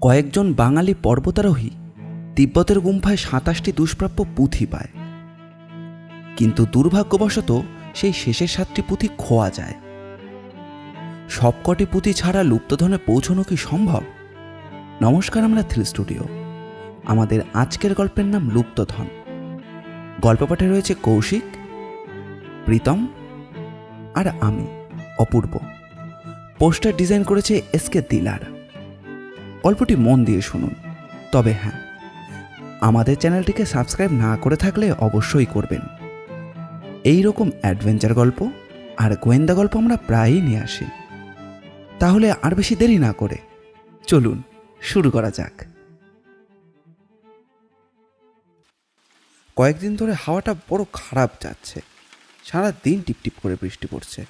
কয়েকজন বাঙালি পর্বতারোহী তিব্বতের গুম্ফায় ২৭টি দুষ্প্রাপ্য পুঁথি পায়, কিন্তু দুর্ভাগ্যবশত সেই শেষের ৭টি পুঁথি খোয়া যায়। সবকটি পুঁথি ছাড়া লুপ্তধনে পৌঁছানো কি সম্ভব? নমস্কার, আমরা থ্রিল স্টুডিও। আমাদের আজকের গল্পের নাম লুপ্তধন। গল্প পাঠে রয়েছে কৌশিক, প্রীতম আর আমি অপূর্ব। পোস্টার ডিজাইন করেছে এসকে দিলার। গল্পটি মন দিয়ে শুনুন, তবে হ্যাঁ, আমাদের চ্যানেলটিকে সাবস্ক্রাইব না করে থাকলে অবশ্যই করবেন। এই রকম অ্যাডভেঞ্চার গল্প আর গোয়েন্দা গল্প আমরা প্রায়ই নিয়ে আসি। তাহলে আর বেশি দেরি না করে চলুন শুরু করা যাক। কয়েকদিন ধরে হাওয়াটা বড় খারাপ যাচ্ছে। সারা দিন টিপটিপ করে বৃষ্টি পড়ছে,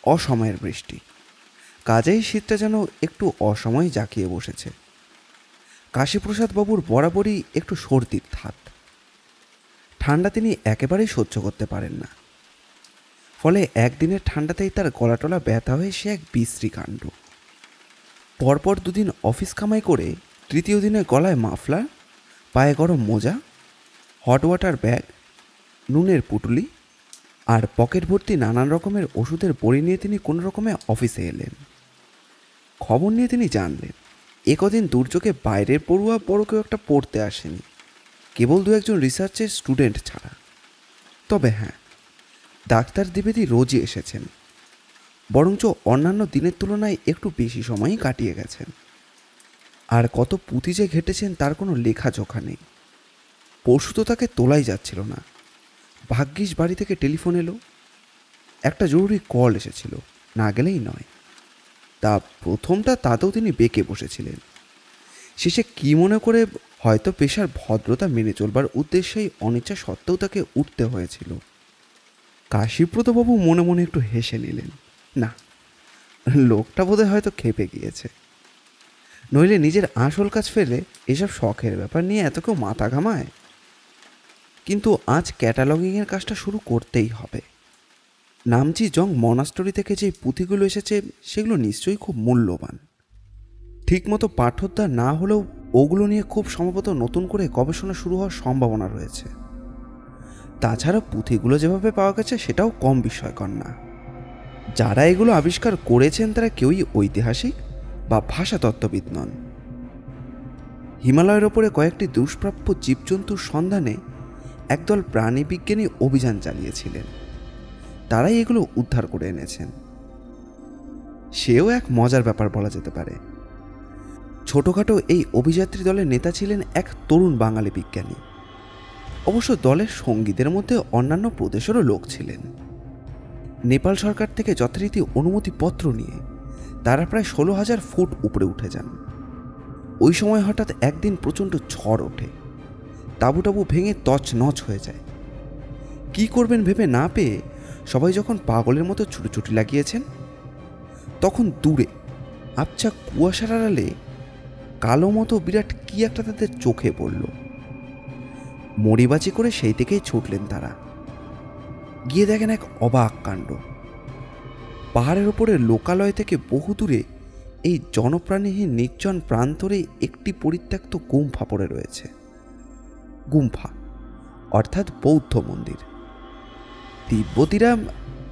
অসময়ের বৃষ্টি। কাজেই শীতটা যেন একটু অসময়ে জাঁকিয়ে বসেছে। কাশীপ্রসাদ বাবুর বরাবরই একটু সর্দির ধাত। ঠান্ডা তিনি একেবারেই সহ্য করতে পারেন না। ফলে একদিনের ঠান্ডাতেই তার গলাটলা ব্যথা হয়ে সে এক বিশ্রী কাণ্ড। পরপর দুদিন অফিস কামাই করে তৃতীয় দিনে গলায় মাফলার, পায়ে গরম মোজা, হট ওয়াটার ব্যাগ, নুনের পুটুলি আর পকেট ভর্তি নানান রকমের ওষুধের বড়ি নিয়ে তিনি কোনো রকমে অফিসে এলেন। খবর নিয়ে তিনি জানলেন একদিন দুর্যোগে বাইরের পড়ুয়া বড় কেউ একটা পড়তে আসেনি, কেবল দু একজন রিসার্চের স্টুডেন্ট ছাড়া। তবে হ্যাঁ, ডাক্তার দ্বিবেদী রোজই এসেছেন, বরঞ্চ অন্যান্য দিনের তুলনায় একটু বেশি সময়ই কাটিয়ে গেছেন। আর কত পুঁথি যে ঘেটেছেন তার কোনো লেখাজোখা নেই। পরশু তো তাকে তোলাই যাচ্ছিল না। ভাগ্যিস বাড়ি থেকে টেলিফোন এলো। একটা জরুরি কল এসেছিল, না গেলেই নয়। তা প্রথমটা তাতেও তিনি বেঁকে বসেছিলেন। শেষে কি মনে করে, হয়তো পেশার ভদ্রতা মেনে চলবার উদ্দেশ্যেই অনিচ্ছা সত্ত্বেও তাকে উঠতে হয়েছিল। কাশীব্রতবাবু মনে মনে একটু হেসে নিলেন। না, লোকটা বোধহয় হয়তো খেপে গিয়েছে, নইলে নিজের আসল কাজ ফেলে এসব শখের ব্যাপার নিয়ে এত কেউ মাথা ঘামায়। কিন্তু আজ ক্যাটালগিংয়ের কাজটা শুরু করতেই হবে। নামচি জং মনাস্টরি থেকে যে পুঁথিগুলো এসেছে সেগুলো নিশ্চয়ই খুব মূল্যবান। ঠিকমতো পাঠোদ্ধার না হলেও ওগুলো নিয়ে খুব সম্ভবত নতুন করে গবেষণা শুরু হওয়ার সম্ভাবনা রয়েছে। তাছাড়া পুঁথিগুলো যেভাবে পাওয়া গেছে সেটাও কম বিস্ময়কর না। যারা এগুলো আবিষ্কার করেছেন তারা কেউই ঐতিহাসিক বা ভাষাতত্ত্ববিদ নন। হিমালয়ের ওপরে কয়েকটি দুষ্প্রাপ্য জীবজন্তুর সন্ধানে একদল প্রাণীবিজ্ঞানী অভিযান চালিয়েছিলেন। তারাই এগুলো উদ্ধার করে এনেছেন। সেও এক মজার ব্যাপার বলা যেতে পারে। ছোটোখাটো এই অভিযাত্রী দলের নেতা ছিলেন এক তরুণ বাঙালি বিজ্ঞানী। অবশ্য দলের সঙ্গীদের মধ্যে অন্যান্য প্রদেশেরও লোক ছিলেন। নেপাল সরকার থেকে যথারীতি অনুমতিপত্র নিয়ে তারা প্রায় ১৬,০০০ ফুট উপরে উঠে যান। ওই সময় হঠাৎ একদিন প্রচণ্ড ঝড় ওঠে। তাঁবু টাবু ভেঙে তছনছ হয়ে যায়। কি করবেন ভেবে না পেয়ে সবাই যখন পাগলের মতো ছুটোছুটি লাগিয়েছেন, তখন দূরে আবছা কুয়াশার আড়ালে কালো মতো বিরাট কি একটা তাদের চোখে পড়ল। মরিবাজি করে সেই থেকেই ছুটলেন তারা। গিয়ে দেখেন এক অবাক কাণ্ড। পাহাড়ের ওপরে লোকালয় থেকে বহু দূরে এই জনপ্রাণীহীন নির্জন প্রান্তরে একটি পরিত্যক্ত গুম্ফা পড়ে রয়েছে। গুম্ফা অর্থাৎ বৌদ্ধ মন্দির। তিব্বতীরা,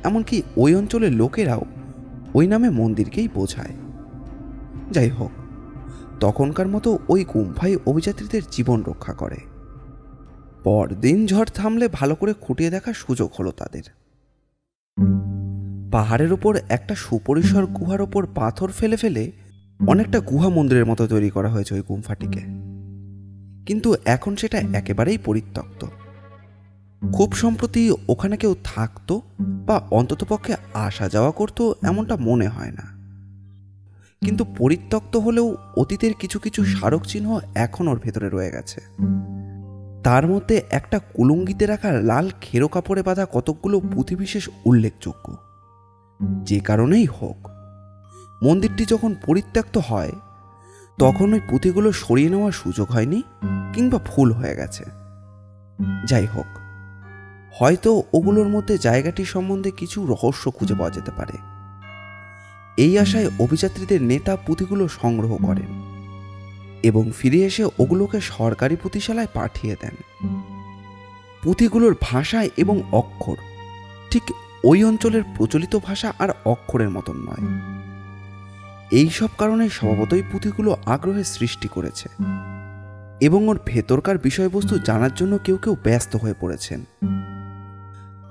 এমনকি ওই অঞ্চলের লোকেরাও ওই নামে মন্দিরকেই বোঝায়। যাই হোক, তখনকার মতো ওই গুম্ফাই অভিযাত্রীদের জীবন রক্ষা করে। পরদিন ঝড় থামলে ভালো করে খুঁটিয়ে দেখার সুযোগ হলো তাদের। পাহাড়ের ওপর একটা সুপরিসর গুহার ওপর পাথর ফেলে ফেলে অনেকটা গুহা মন্দিরের মতো তৈরি করা হয়েছে ওই গুম্ফাটিকে। কিন্তু এখন সেটা একেবারেই পরিত্যক্ত। খুব সম্প্রতি ওখানে কেউ থাকতো বা অন্ততপক্ষে আসা যাওয়া করতো এমনটা মনে হয় না। কিন্তু পরিত্যক্ত হলেও অতীতের কিছু কিছু স্মারক চিহ্ন এখন ওর ভেতরে রয়ে গেছে। তার মধ্যে একটা কুলুঙ্গিতে রাখা লাল খেরো কাপড়ে বাঁধা কতকগুলো পুঁথি বিশেষ উল্লেখযোগ্য। যে কারণেই হোক, মন্দিরটি যখন পরিত্যক্ত হয় তখন ওই পুঁথিগুলো সরিয়ে নেওয়ার সুযোগ হয়নি, কিংবা ভুল হয়ে গেছে। যাই হোক, হয়তো ওগুলোর মধ্যে জায়গাটি সম্বন্ধে কিছু রহস্য খুঁজে পাওয়া যেতে পারে। এই আশায় অভিযাত্রীদের নেতা পুঁথিগুলো সংগ্রহ করেন। এবং ফিরে এসে ওগুলোকে সরকারি পুঁথিশালায় পাঠিয়ে দেন। পুঁথিগুলোর ভাষা এবং অক্ষর ঠিক ওই অঞ্চলের প্রচলিত ভাষা আর অক্ষরের মতন নয়। এই সব কারণে স্বভাবতই পুঁথিগুলো আগ্রহের সৃষ্টি করেছে এবং ওর ভেতরকার বিষয়বস্তু জানার জন্য কেউ কেউ ব্যস্ত হয়ে পড়েছেন।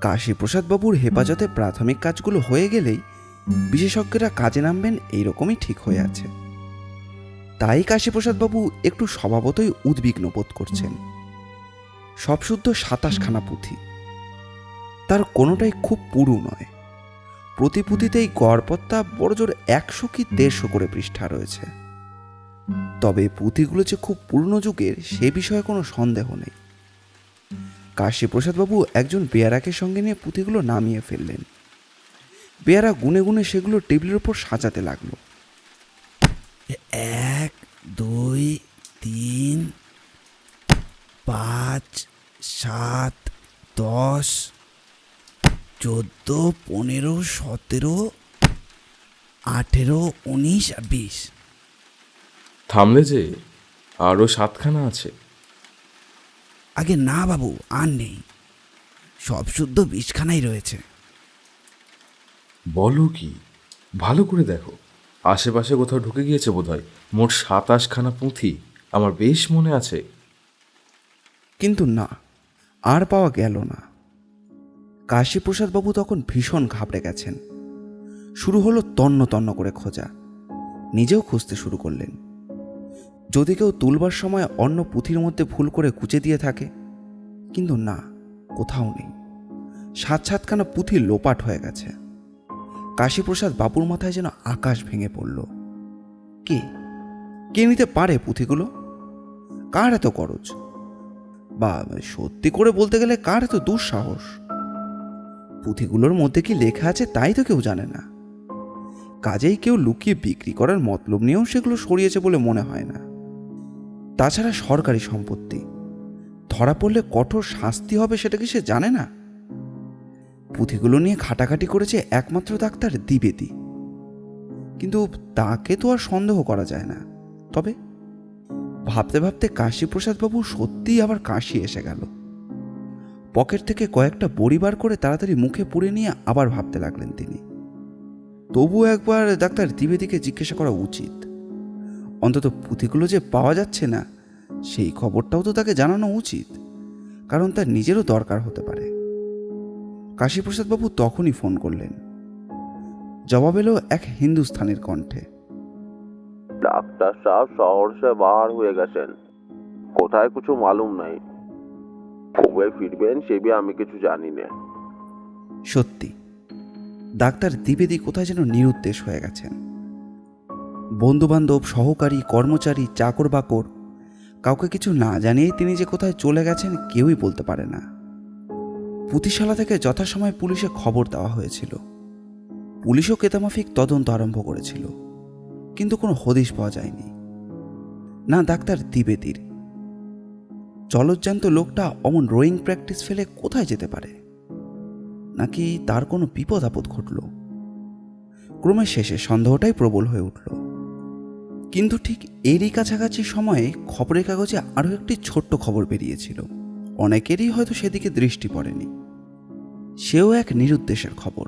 কাশীপ্রসাদ বাবুর হেফাজতে প্রাথমিক কাজগুলো হয়ে গেলেই বিশেষজ্ঞরা কাজে নামবেন এইরকমই ঠিক হয়ে আছে। তাই কাশীপ্রসাদ বাবু একটু স্বভাবতই উদ্বিগ্ন বোধ করছেন। সব শুদ্ধ 27খানা পুঁথি, তার কোনোটাই খুব পুরু নয়। প্রতি পুঁথিতেই গড়পত্তা বড়জোর 100 কি 150 করে পৃষ্ঠা রয়েছে। তবে পুঁথিগুলো যে খুব পুরনো যুগের সে বিষয়ে কোনো সন্দেহ নেই। কাশীপ্রসাদবাবু একজন বেয়ারাকে সঙ্গে নিয়ে পুঁথিগুলো নামিয়ে ফেললেন। বেয়ারা গুনে গুনে সেগুলো টেবিলের উপর সাজাতে লাগলো। 1 2 3 5 7 10 14 15 17 18 19 আর 20। থামলে যে, আরও 7খানা আছে। আগে না বাবু, আর নেই, সব শুদ্ধ 20খানাই রয়েছে। বলো কি, ভালো করে দেখো, আশেপাশে কোথাও ঢুকে গিয়েছে বোধহয়। মোট 27খানা পুঁথি, আমার বেশ মনে আছে। কিন্তু না, আর পাওয়া গেল না। কাশীপ্রসাদবাবু তখন ভীষণ ঘাবড়ে গেছেন। শুরু হলো তন্ন তন্ন করে খোঁজা। নিজেও খুঁজতে শুরু করলেন। যদি কেউ তুলবার সময় অন্য পুঁথির মধ্যে ভুল করে কুচে দিয়ে থাকে, কিন্তু না, কোথাও নেই। 7-7খানা পুঁথি লোপাট হয়ে গেছে। কাশীপ্রসাদ বাবুর মাথায় যেন আকাশ ভেঙে পড়ল। কে কে নিতে পারে পুঁথিগুলো? কার এত খরচ? বা সত্যি করে বলতে গেলে কার এত দুঃসাহস? পুঁথিগুলোর মধ্যে কি লেখা আছে তাই তো কেউ জানে না। কাজেই কেউ লুকিয়ে বিক্রি করার মতলব নিয়েও সেগুলো সরিয়েছে বলে মনে হয় না। তাছাড়া সরকারি সম্পত্তি, ধরা পড়লে কঠোর শাস্তি হবে সেটা কি সে জানে না? পুঁথিগুলো নিয়ে ঘাটাঘাটি করেছে একমাত্র ডাক্তার দ্বিবেদী, কিন্তু তাকে তো আর সন্দেহ করা যায় না। তবে ভাবতে ভাবতে কাশীপ্রসাদবাবু সত্যিই আবার কাশি এসে গেল। পকেট থেকে কয়েকটা বড়ি বার করে তাড়াতাড়ি মুখে পুরে নিয়ে আবার ভাবতে লাগলেন তিনি। তবু একবার ডাক্তার দ্বিবেদীকে জিজ্ঞাসা করা উচিত। অন্তত পুঁথিগুলো যে পাওয়া যাচ্ছে না সেই খবরটাও তো তাকে জানানো উচিত, কারণ তার নিজেরও দরকার হতে পারে। কাশীপ্রসাদবাবু তখনই ফোন করলেন। জবাব এলো এক হিন্দুস্থানের কণ্ঠে। ডাক্তার সাহেব শহর সে বাহার হয়ে গেছেন, কোথায় কিছু মালুম নাই, কবে ফিরবেন সে বি আমি কিছু জানি না। সত্যি, ডাক্তার দ্বিবেদী কোথায় যেন নিরুদ্দেশ হয়ে গেছেন। বন্ধুবান্ধব, সহকারী, কর্মচারী, চাকর বাকর, কাউকে কিছু না জানিয়েই তিনি যে কোথায় চলে গেছেন কেউই বলতে পারে না। পুঁথিশালা থেকে যথাসময়ে পুলিশে খবর দেওয়া হয়েছিল। পুলিশও কেতামাফিক তদন্ত আরম্ভ করেছিল, কিন্তু কোনো হদিশ পাওয়া যায়নি। না ডাক্তার দ্বিবেদীর। জলজ্জান্ত লোকটা অমন রোয়িং প্র্যাকটিস ফেলে কোথায় যেতে পারে? নাকি তার কোনো বিপদ আপদ ঘটল? ক্রমে শেষে সন্দেহটাই প্রবল হয়ে উঠল। কিন্তু ঠিক এরই কাছাকাছি সময়ে খবরের কাগজে আরও একটি ছোট্ট খবর বেরিয়েছিল। অনেকেরই হয়তো সেদিকে দৃষ্টি পড়েনি। সেও এক নিরুদ্দেশের খবর,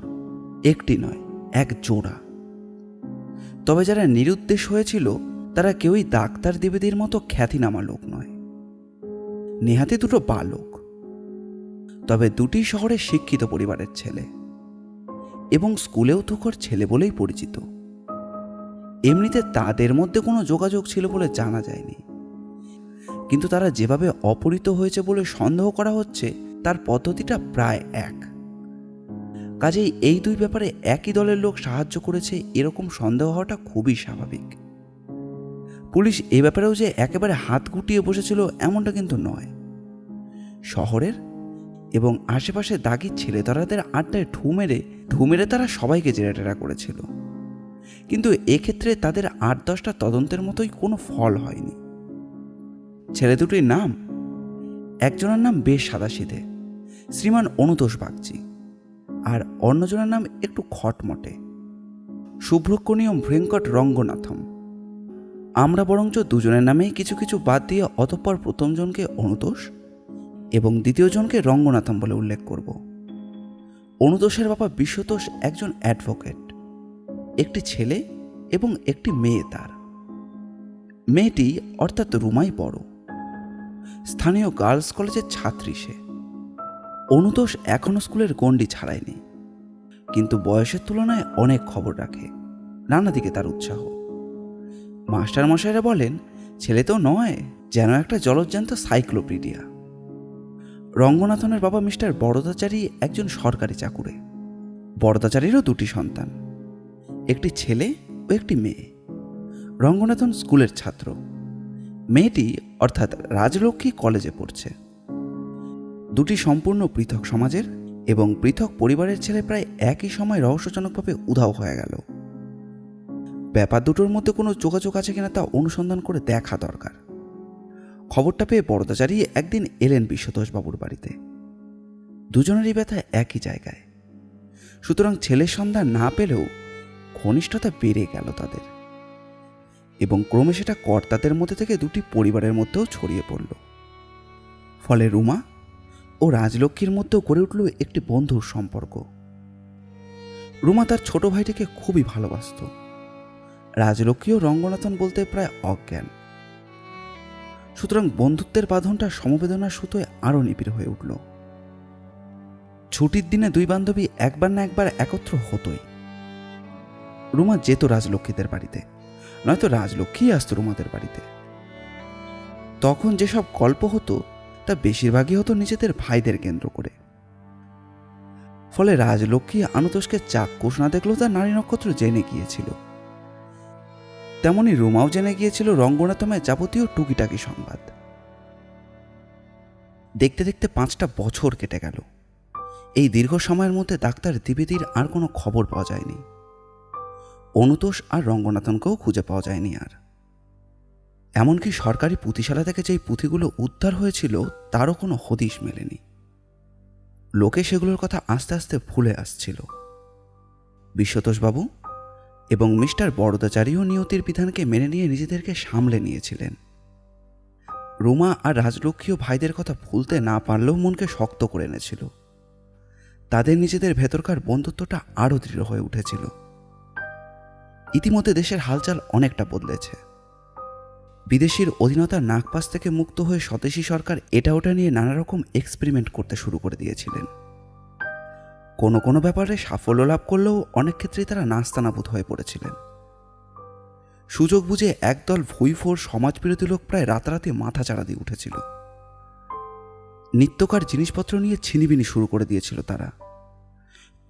একটি নয়, এক জোড়া। তবে যারা নিরুদ্দেশ হয়েছিল তারা কেউই ডাক্তার দ্বিবেদীর মতো খ্যাতিনামা লোক নয়। নেহাতি দুটো বালক, তবে দুটি শহরের শিক্ষিত পরিবারের ছেলে, এবং স্কুলেও তুখোর ছেলে বলেই পরিচিত। এমনিতে তাদের মধ্যে কোনো যোগাযোগ ছিল বলে জানা যায়নি, কিন্তু তারা যেভাবে অপহৃত হয়েছে বলে সন্দেহ করা হচ্ছে তার পদ্ধতিটা প্রায় এক। কাজেই এই দুই ব্যাপারে একই দলের লোক সাহায্য করেছে এরকম সন্দেহ হওয়াটা খুবই স্বাভাবিক। পুলিশ এ ব্যাপারেও যে একেবারে হাত গুটিয়ে বসেছিল এমনটা কিন্তু নয়। শহরের এবং আশেপাশে দাগি ছেলেধরাদের আড্ডায় ঢু মেরে তারা সবাইকে জেরাটেরা করেছিল, কিন্তু এক্ষেত্রে তাদের 8-10টা তদন্তের মতোই কোনো ফল হয়নি। ছেলে দুটির নাম, একজনের নাম বেশ সাদাসিধে, শ্রীমান অনুতোষ বাগচি, আর অন্যজনের নাম একটু খটমটে, সুব্রহ্মণ্যম ভেঙ্কট রঙ্গনাথম। আমরা বরঞ্চ দুজনের নামেই কিছু কিছু বাদ দিয়ে অতঃপর প্রথম জনকে অনুতোষ এবং দ্বিতীয় জনকে রঙ্গনাথন বলে উল্লেখ করব। অনুতোষের বাবা বিশ্বতোষ একজন অ্যাডভোকেট, একটি ছেলে এবং একটি মেয়ে তার। মেয়েটি অর্থাৎ রুমাই বড়, স্থানীয় গার্লস কলেজের ছাত্রী সে। অনুতোষ এখনও স্কুলের গণ্ডি ছাড়ায়নি, কিন্তু বয়সের তুলনায় অনেক খবর রাখে, নানা দিকে তার উৎসাহ। মাস্টারমশাইরা বলেন ছেলে তো নয়, যেন একটা জলজ্যান্ত সাইক্লোপিডিয়া। রঙ্গনাথনের বাবা মিস্টার বরদাচারী একজন সরকারি চাকুরে। বরদাচারীরও দুটি সন্তান, একটি ছেলে ও একটি মেয়ে। রঙ্গনাথন স্কুলের ছাত্র, মেয়েটি অর্থাৎ রাজলক্ষ্মী কলেজে পড়ছে। দুটি সম্পূর্ণ পৃথক সমাজের এবং পৃথক পরিবারের ছেলে প্রায় একই সময় রহস্যজনকভাবে উধাও হয়ে গেল। ব্যাপার দুটোর মধ্যে কোনো যোগাযোগ আছে কিনা তা অনুসন্ধান করে দেখা দরকার। খবরটা পেয়ে বরদাচারী একদিন এলেন বিশ্বতোষবাবুর বাড়িতে। দুজনেরই ব্যথা একই জায়গায়, সুতরাং ছেলের সন্ধান না পেলেও ঘনিষ্ঠতা বেড়ে গেল তাদের, এবং ক্রমে সেটা কর্তাদের মধ্যে থেকে দুটি পরিবারের মধ্যেও ছড়িয়ে পড়ল। ফলে রুমা ও রাজলক্ষ্মীর মধ্যেও গড়ে উঠল একটি বন্ধুর সম্পর্ক। রুমা তার ছোট ভাইটিকে খুবই ভালোবাসত। রাজলক্ষ্মী ও রঙ্গনাথন বলতে প্রায় অজ্ঞান, সুতরাং বন্ধুত্বের বাঁধনটা সমবেদনার সুতোয় আরও নিবিড় হয়ে উঠল। ছুটির দিনে দুই বান্ধবী একবার না একবার একত্র হতোই। রুমা যেত রাজলক্ষ্মীদের বাড়িতে, নয়তো রাজলক্ষ্মী আসতো রুমাদের বাড়িতে। তখন যেসব গল্প হতো তা বেশিরভাগই হতো নিজেদের ভাইদের কেন্দ্র করে। ফলে রাজলক্ষ্মী আনুতোষকে চাক্ষুষ না দেখলেও তার নারী নক্ষত্র জেনে গিয়েছিল। তেমনি রুমাও জেনে গিয়েছিল রঙ্গনাথনের যাবতীয় টুকিটাকি সংবাদ। দেখতে দেখতে 5টা বছর কেটে গেল। এই দীর্ঘ সময়ের মধ্যে ডাক্তার দ্বিবেদীর আর কোনো খবর পাওয়া যায়নি। অনুতোষ আর রঙ্গনাথনকেও খুঁজে পাওয়া যায়নি আর। এমনকি সরকারি পুঁথিশালা থেকে যেই পুঁথিগুলো উদ্ধার হয়েছিল তারও কোনো হদিশ মেলেনি। লোকে সেগুলোর কথা আস্তে আস্তে ভুলে আসছিল। বিশ্বতোষবাবু এবং মিস্টার বরদাচারীও নিয়তির বিধানকে মেনে নিয়ে নিজেদেরকে সামলে নিয়েছিলেন। রুমা আর রাজলক্ষ্মীও ভাইদের কথা ভুলতে না পারলেও মনকে শক্ত করে এনেছিল। তাদের নিজেদের ভেতরকার বন্ধুত্বটা আরও দৃঢ় হয়ে উঠেছিল। ইতিমধ্যে দেশের হালচাল অনেকটা বদলেছে। বিদেশির অধীনতার নাগপাশ থেকে মুক্ত হয়ে স্বদেশী সরকার এটা ওটা নিয়ে নানা রকম এক্সপেরিমেন্ট করতে শুরু করে দিয়েছিলেন। কোনো কোনো ব্যাপারে সাফল্য লাভ করলেও অনেক ক্ষেত্রেই তারা নাস্তানাবুদ হয়ে পড়েছিলেন। সুযোগ বুঝে একদল ভুইফোর সমাজবিরোধী লোক প্রায় রাতারাতি মাথা চাড়া দিয়ে উঠেছিল। নিত্যকার জিনিসপত্র নিয়ে ছিনিবিনি শুরু করে দিয়েছিল তারা।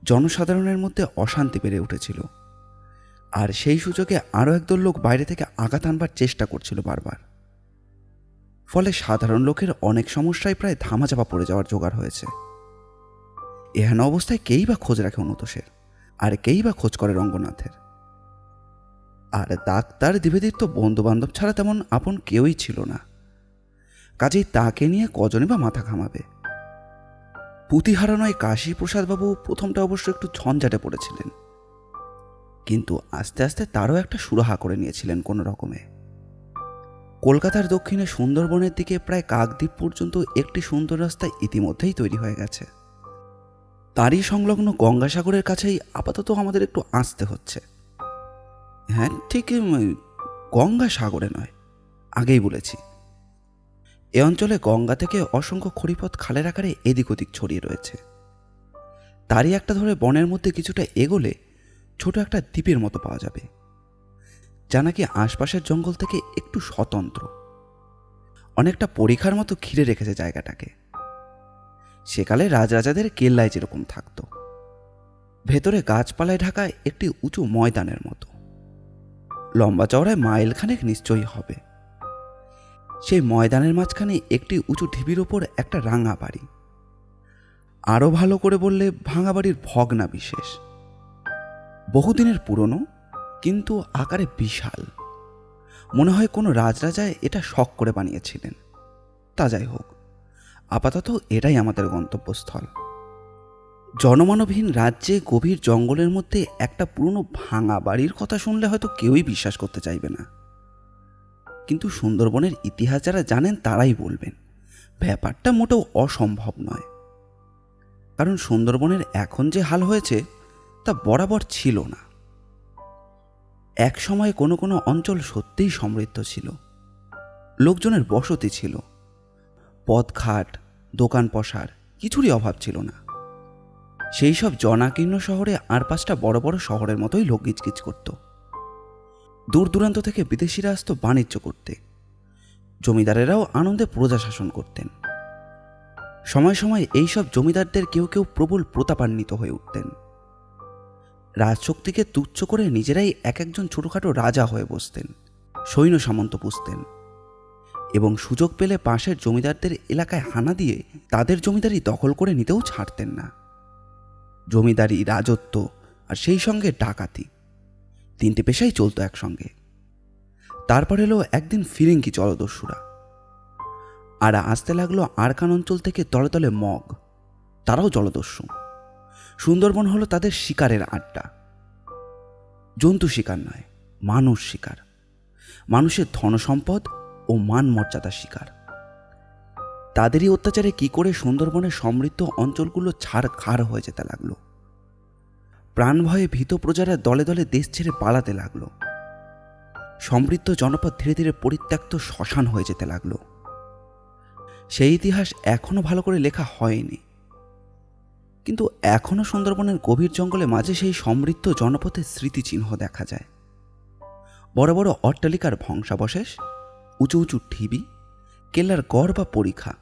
জনসাধারণের মধ্যে অশান্তি বেড়ে উঠেছিল, আর সেই সুযোগে আরও একদল লোক বাইরে থেকে আঘাত আনবার চেষ্টা করছিল বারবার। ফলে সাধারণ লোকের অনেক সমস্যায় প্রায় ধামাচাপা পড়ে যাওয়ার জোগাড় হয়েছে। এহেন অবস্থায় কেই বা খোঁজ রাখে অনুতোষের, আর কেই বা খোঁজ করে রঙ্গনাথের। আর ডাক্তার দ্বিবেদীর তো বন্ধু বান্ধব ছাড়া তেমন আপন কেউই ছিল না, কাজেই তাকে নিয়ে কজনই বা মাথা ঘামাবে। পুঁথি হারানোয় কাশীপ্রসাদবাবু প্রথমটা অবশ্য একটু ঝঞ্ঝাটে পড়েছিলেন, কিন্তু আস্তে আস্তে তারও একটা সুরাহা করে নিয়েছিলেন কোনো রকমে। কলকাতার দক্ষিণে সুন্দরবনের দিকে প্রায় কাকদ্বীপ পর্যন্ত একটি সুন্দর রাস্তা ইতিমধ্যেই তৈরি হয়ে গেছে। তারই সংলগ্ন গঙ্গাসাগরের কাছেই আপাতত আমাদের একটু আসতে হচ্ছে। হ্যাঁ ঠিক, গঙ্গাসাগরে নয়, আগেই বলেছি। এ অঞ্চলে গঙ্গা থেকে অসংখ্য খড়িপথ খালের আকারে এদিক ওদিক ছড়িয়ে রয়েছে। তারই একটা ধরে বনের মধ্যে কিছুটা এগোলে ছোট একটা দ্বীপের মতো পাওয়া যাবে, যা নাকি আশপাশের জঙ্গল থেকে একটু স্বতন্ত্র। অনেকটা পরীক্ষার মতো ঘিরে রেখেছে জায়গাটাকে। সেকালে রাজরাজাদের কেল্লায় যেরকম থাকতো, ভেতরে গাছপালায় ঢাকা একটি উঁচু ময়দানের মতো। লম্বা চওড়ায় মাইলখানেক নিশ্চয়ই হবে। সেই ময়দানের মাঝখানে একটি উঁচু ঢিবির ওপর একটা রাঙা বাড়ি, আরও ভালো করে বললে ভাঙা বাড়ির ভগ্না বিশেষ। বহুদিনের পুরনো, কিন্তু আকারে বিশাল। মনে হয় কোনো রাজরাজায় এটা শখ করে বানিয়েছিলেন। তা যাই হোক, আপাতত এটাই আমাদের গন্তব্যস্থল। জনমানবহীন রাজ্যে গভীর জঙ্গলের মধ্যে একটা পুরনো ভাঙা বাড়ির কথা শুনলে হয়তো কেউই বিশ্বাস করতে চাইবে না। কিন্তু সুন্দরবনের ইতিহাস যারা জানেন তারাই বলবেন ব্যাপারটা মোটেও অসম্ভব নয়। কারণ সুন্দরবনের এখন যে হাল হয়েছে তা বরাবর ছিল না। এক সময়ে কোনো কোনো অঞ্চল সত্যিই সমৃদ্ধ ছিল, লোকজনের বসতি ছিল, পথঘাট, দোকান পসার কিছুরই অভাব ছিল না। সেই সব জনাকীর্ণ শহরে আর 5টা বড় বড় শহরের মতোই লোক গিজগিজ করত। দূর দূরান্ত থেকে বিদেশিরা আসতো বাণিজ্য করতে, জমিদারেরাও আনন্দে প্রজা শাসন করতেন। সময় সময় এইসব জমিদারদের কেউ কেউ প্রবল প্রতাপান্বিত হয়ে উঠতেন। রাজশক্তিকে তুচ্ছ করে নিজেরাই এক একজন ছোটখাটো রাজা হয়ে বসতেন, সৈন্য সামন্ত পুষতেন এবং সুযোগ পেলে পাশের জমিদারদের এলাকায় হানা দিয়ে তাদের জমিদারি দখল করে নিতেও ছাড়তেন না। জমিদারি, রাজত্ব আর সেই সঙ্গে ডাকাতি, 3টে পেশাই চলতো একসঙ্গে। তারপর এলো একদিন ফিরিঙ্গি জলদস্যুরা, আর আসতে লাগলো আরকান অঞ্চল থেকে দলে দলে মগ, তারাও জলদস্যু। সুন্দরবন হলো তাদের শিকারের আড্ডা। জন্তু শিকার নয়, মানুষ শিকার, মানুষের ধনসম্পদ ও মান মর্যাদার শিকার। তাদেরই অত্যাচারে কি করে সুন্দরবনের সমৃদ্ধ অঞ্চলগুলো ছাড়খাড় হয়ে যেতে লাগলো। প্রাণ ভয়ে ভীত প্রজারা দলে দলে দেশ ছেড়ে পালাতে লাগলো। সমৃদ্ধ জনপদ ধীরে ধীরে পরিত্যক্ত শ্মশান হয়ে যেতে লাগলো। সেই ইতিহাস এখনো ভালো করে লেখা হয়নি, কিন্তু এখনো সুন্দরবনের গভীর জঙ্গলে মাঝে সেই সমৃদ্ধ জনপথের স্মৃতিচিহ্ন দেখা যায়। বড় বড় অট্টালিকার ধ্বংসাবশেষ, উঁচু উঁচু ঢিবি, কেল্লার গড় বা পরিখা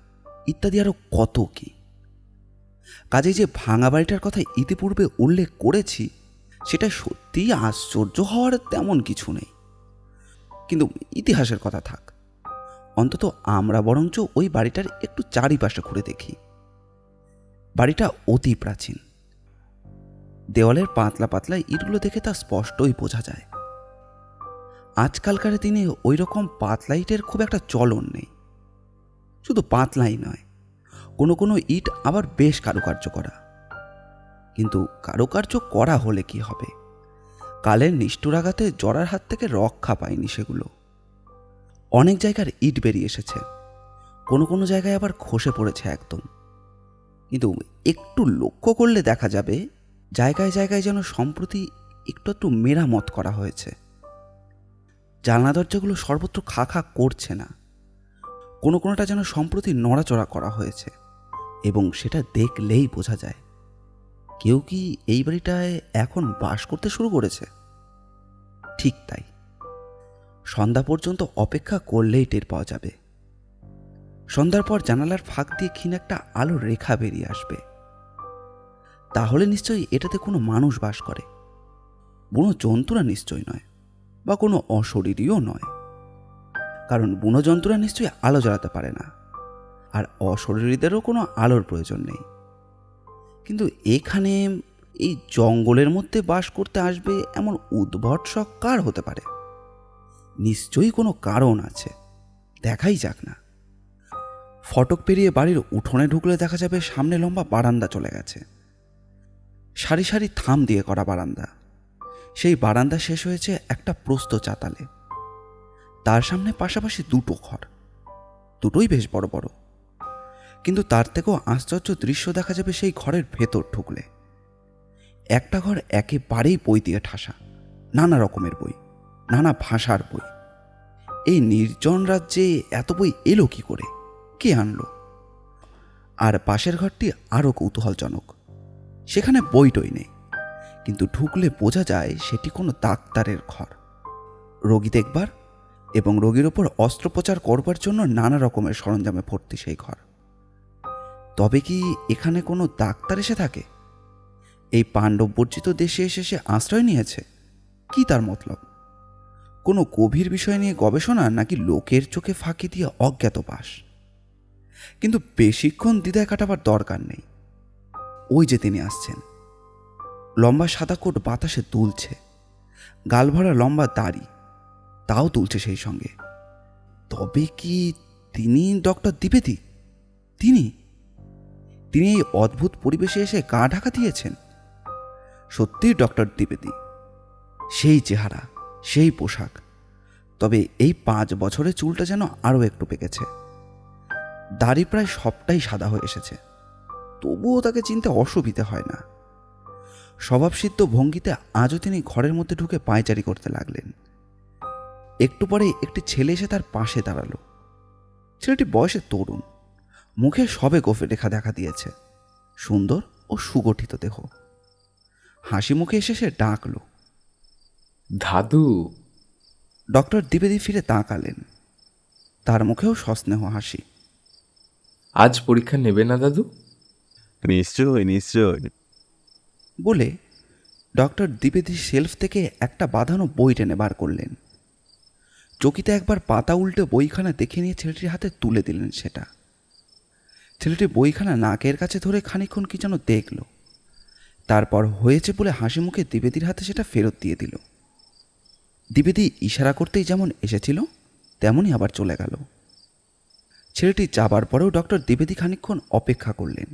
ইত্যাদি আরও কত কি। কাজেই যে ভাঙা বাড়িটার কথা ইতিপূর্বে উল্লেখ করেছি সেটা সত্যিই আশ্চর্য হওয়ার তেমন কিছু নেই। কিন্তু ইতিহাসের কথা থাক, অন্তত আমরা বরঞ্চ ওই বাড়িটার একটু চারিপাশে ঘুরে দেখি। বাড়িটা অতি প্রাচীন। দেওয়ালের পাতলা পাতলা ইটগুলো দেখে তা স্পষ্টই বোঝা যায়। আজকালকার দিনে ওই রকম পাতলা ইটের খুব একটা চলন নেই। শুধু পাতলাই নয়, কোনো কোনো ইট আবার বেশ কারুকার্য করা। কিন্তু কারুকার্য করা হলে কি হবে, কালের নিষ্ঠুর আঘাতে জরার হাত থেকে রক্ষা পায়নি সেগুলো। অনেক জায়গার ইট বেরিয়ে এসেছে, কোনো কোনো জায়গায় আবার খসে পড়েছে একদম। কিন্তু একটু লক্ষ্য করলে দেখা যাবে জায়গায় জায়গায় যেন সম্প্রতি একটু একটু মেরামত করা হয়েছে। জানলা দরজাগুলো সর্বত্র খা খা করছে না, কোনো কোনোটা যেন সম্প্রতি নড়াচড়া করা হয়েছে, এবং সেটা দেখলেই বোঝা যায় কেউ কি এই বাড়িটায় এখন বাস করতে শুরু করেছে। ঠিক তাই, সন্ধ্যা পর্যন্ত অপেক্ষা করলেই টের পাওয়া যাবে। সন্ধ্যার পর জানালার ফাঁক দিয়ে ক্ষীণ একটা আলোর রেখা বেরিয়ে আসবে। তাহলে নিশ্চয়ই এটাতে কোনো মানুষ বাস করে, বুনো জন্তুরা নিশ্চয় নয়, বা কোনো অশরীরীও নয়। কারণ বুনো জন্তুরা নিশ্চয়ই আলো জ্বালাতে পারে না, আর অশরীরীদেরও কোনো আলোর প্রয়োজন নেই। কিন্তু এখানে এই জঙ্গলের মধ্যে বাস করতে আসবে এমন উদ্ভট শখ কার হতে পারে? নিশ্চয়ই কোনো কারণ আছে, দেখাই যাক না। ফটক পেরিয়ে বাড়ির উঠোনে ঢুকলে দেখা যাবে সামনে লম্বা বারান্দা চলে গেছে, সারি সারি থাম দিয়ে করা বারান্দা। সেই বারান্দা শেষ হয়েছে একটা প্রস্থ চাতালে, তার সামনে পাশাপাশি 2টো ঘর, দুটোই বেশ বড় বড়। কিন্তু তার থেকেও আশ্চর্য দৃশ্য দেখা যাবে সেই ঘরের ভেতর ঢুকলে। একটা ঘর একেবারেই বই দিয়ে ঠাসা, নানা রকমের বই, নানা ভাষার বই। এই নির্জন রাজ্যে এত বই এলো কি করে, কে আনলো? আর পাশের ঘরটি আরও কৌতূহলজনক, সেখানে বইটই নেই, কিন্তু ঢুকলে বোঝা যায় সেটি কোনো ডাক্তারের ঘর। রোগী দেখবার এবং রোগীর ওপর অস্ত্রোপচার করবার জন্য নানা রকমের সরঞ্জামে ভর্তি সেই ঘর। তবে কি এখানে কোনো ডাক্তার এসে থাকে? এই পাণ্ডব বর্জিত দেশে এসে সে আশ্রয় নিয়েছে? কি তার মতলব? কোনো গভীর বিষয় নিয়ে গবেষণা, নাকি লোকের চোখে ফাঁকি দিয়ে অজ্ঞাতবাস? কিন্তু বেশিক্ষণ দ্বিধায় কাটাবার দরকার নেই। ওই যে তিনি আসছেন, লম্বা সাদা কোট বাতাসে দুলছে, গালভরা লম্বা দাড়ি তাও তুলছে সেই সঙ্গে। তবে কি তিনি ডক্টর দ্বিবেদী? তিনি তিনি এই অদ্ভুত পরিবেশে এসে গা ঢাকা দিয়েছেন? সত্যিই ডক্টর দ্বিবেদী। সেই চেহারা, সেই পোশাক, তবে এই 5 বছরে চুলটা যেন আরও একটু পেকেছে। দাড়ি প্রায় সবটাই সাদা হয়ে এসেছে, তবুও তাকে চিনতে অসুবিধে হয় না। স্বভাবসিদ্ধ ভঙ্গিতে আজও তিনি ঘরের মধ্যে ঢুকে পায়চারি করতে লাগলেন। একটু পরে একটি ছেলে এসে তার পাশে দাঁড়ালো। ছেলেটি বয়সে তরুণ, মুখে সবে গোফে রেখা দেখা দিয়েছে, সুন্দর ও সুগঠিত দেহ। হাসি মুখে এসে সে ডাকলো, দাদু। ডক্টর দ্বিবেদী ফিরে তাকালেন, তার মুখেও সস্নেহ হাসি। আজ পরীক্ষা নেবে না দাদু? নিশ্চয়ই নিশ্চয়ই। বলে ডক্টর দ্বিবেদী শেলফ থেকে একটা বাঁধানো বই টেনে বার করলেন। চকিতে একবার পাতা উল্টে বইখানা দেখে নিয়ে ছেলেটির হাতে তুলে দিলেন সেটা। ছেলেটি বইখানা নাকের কাছে ধরে খানিকক্ষণ কি যেন দেখল, তারপর হয়েছে বলে হাসি মুখে দ্বিবেদীর হাতে সেটা ফেরত দিয়ে দিল। দ্বিবেদী ইশারা করতেই যেমন এসেছিল তেমনই আবার চলে গেল। ছেলেটি যাবার পরেও ডক্টর দ্বিবেদী খানিকক্ষণ অপেক্ষা করলেন,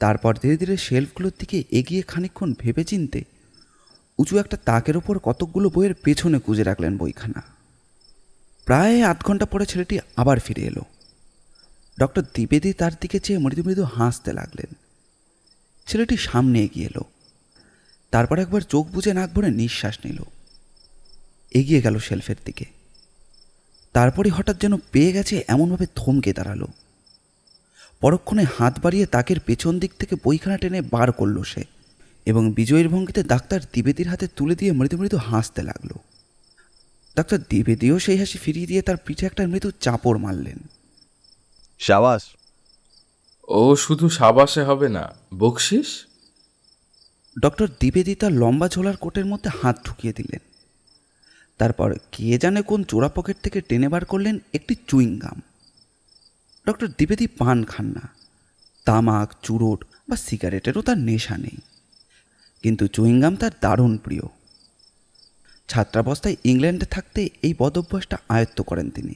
তারপর ধীরে ধীরে শেলফগুলোর দিকে এগিয়ে খানিকক্ষণ ভেবে চিনতে উঁচু একটা তাকের ওপর কতকগুলো বইয়ের পেছনে গুজে রাখলেন বইখানা। প্রায় 8 ঘন্টা পরে ছেলেটি আবার ফিরে এলো। ডক্টর দ্বিবেদী তার দিকে চেয়ে মৃদু মৃদু হাসতে লাগলেন। ছেলেটি সামনে এগিয়ে এলো, তারপর একবার চোখ বুজে নাক ভরে নিঃশ্বাস নিল, এগিয়ে গেল শেলফের দিকে। তারপরে হঠাৎ যেন পেয়ে গেছে এমনভাবে থমকে দাঁড়ালো। পরক্ষণে হাত বাড়িয়ে তাকের পেছন দিক থেকে বইখানা টেনে বার করল সে, এবং বিজয়ের ভঙ্গিতে ডাক্তার দ্বিবেদীর হাতে তুলে দিয়ে মৃদু মৃদু হাসতে লাগলো। ডাক্তার দ্বিবেদীও সেই হাসি ফিরিয়ে দিয়ে তার পিঠে একটা মৃদু চাপড় মারলেন। সাবাস। ও শুধু সাবাসে হবে না, বকশিস। ডক্টর দ্বিবেদী তার লম্বা ঝোলার কোটের মধ্যে হাত ঢুকিয়ে দিলেন। তারপর কে জানে কোন চোরা পকেট থেকে টেনে বার করলেন একটি চুইংগাম। ডক্টর দ্বিবেদী পান খান না, তামাক, চুরোট বা সিগারেটেরও তার নেশা নেই, কিন্তু চুইংগাম তার দারুণ প্রিয়। ছাত্রাবস্থায় ইংল্যান্ডে থাকতে এই বদভ্যাসটা আয়ত্ত করেন তিনি,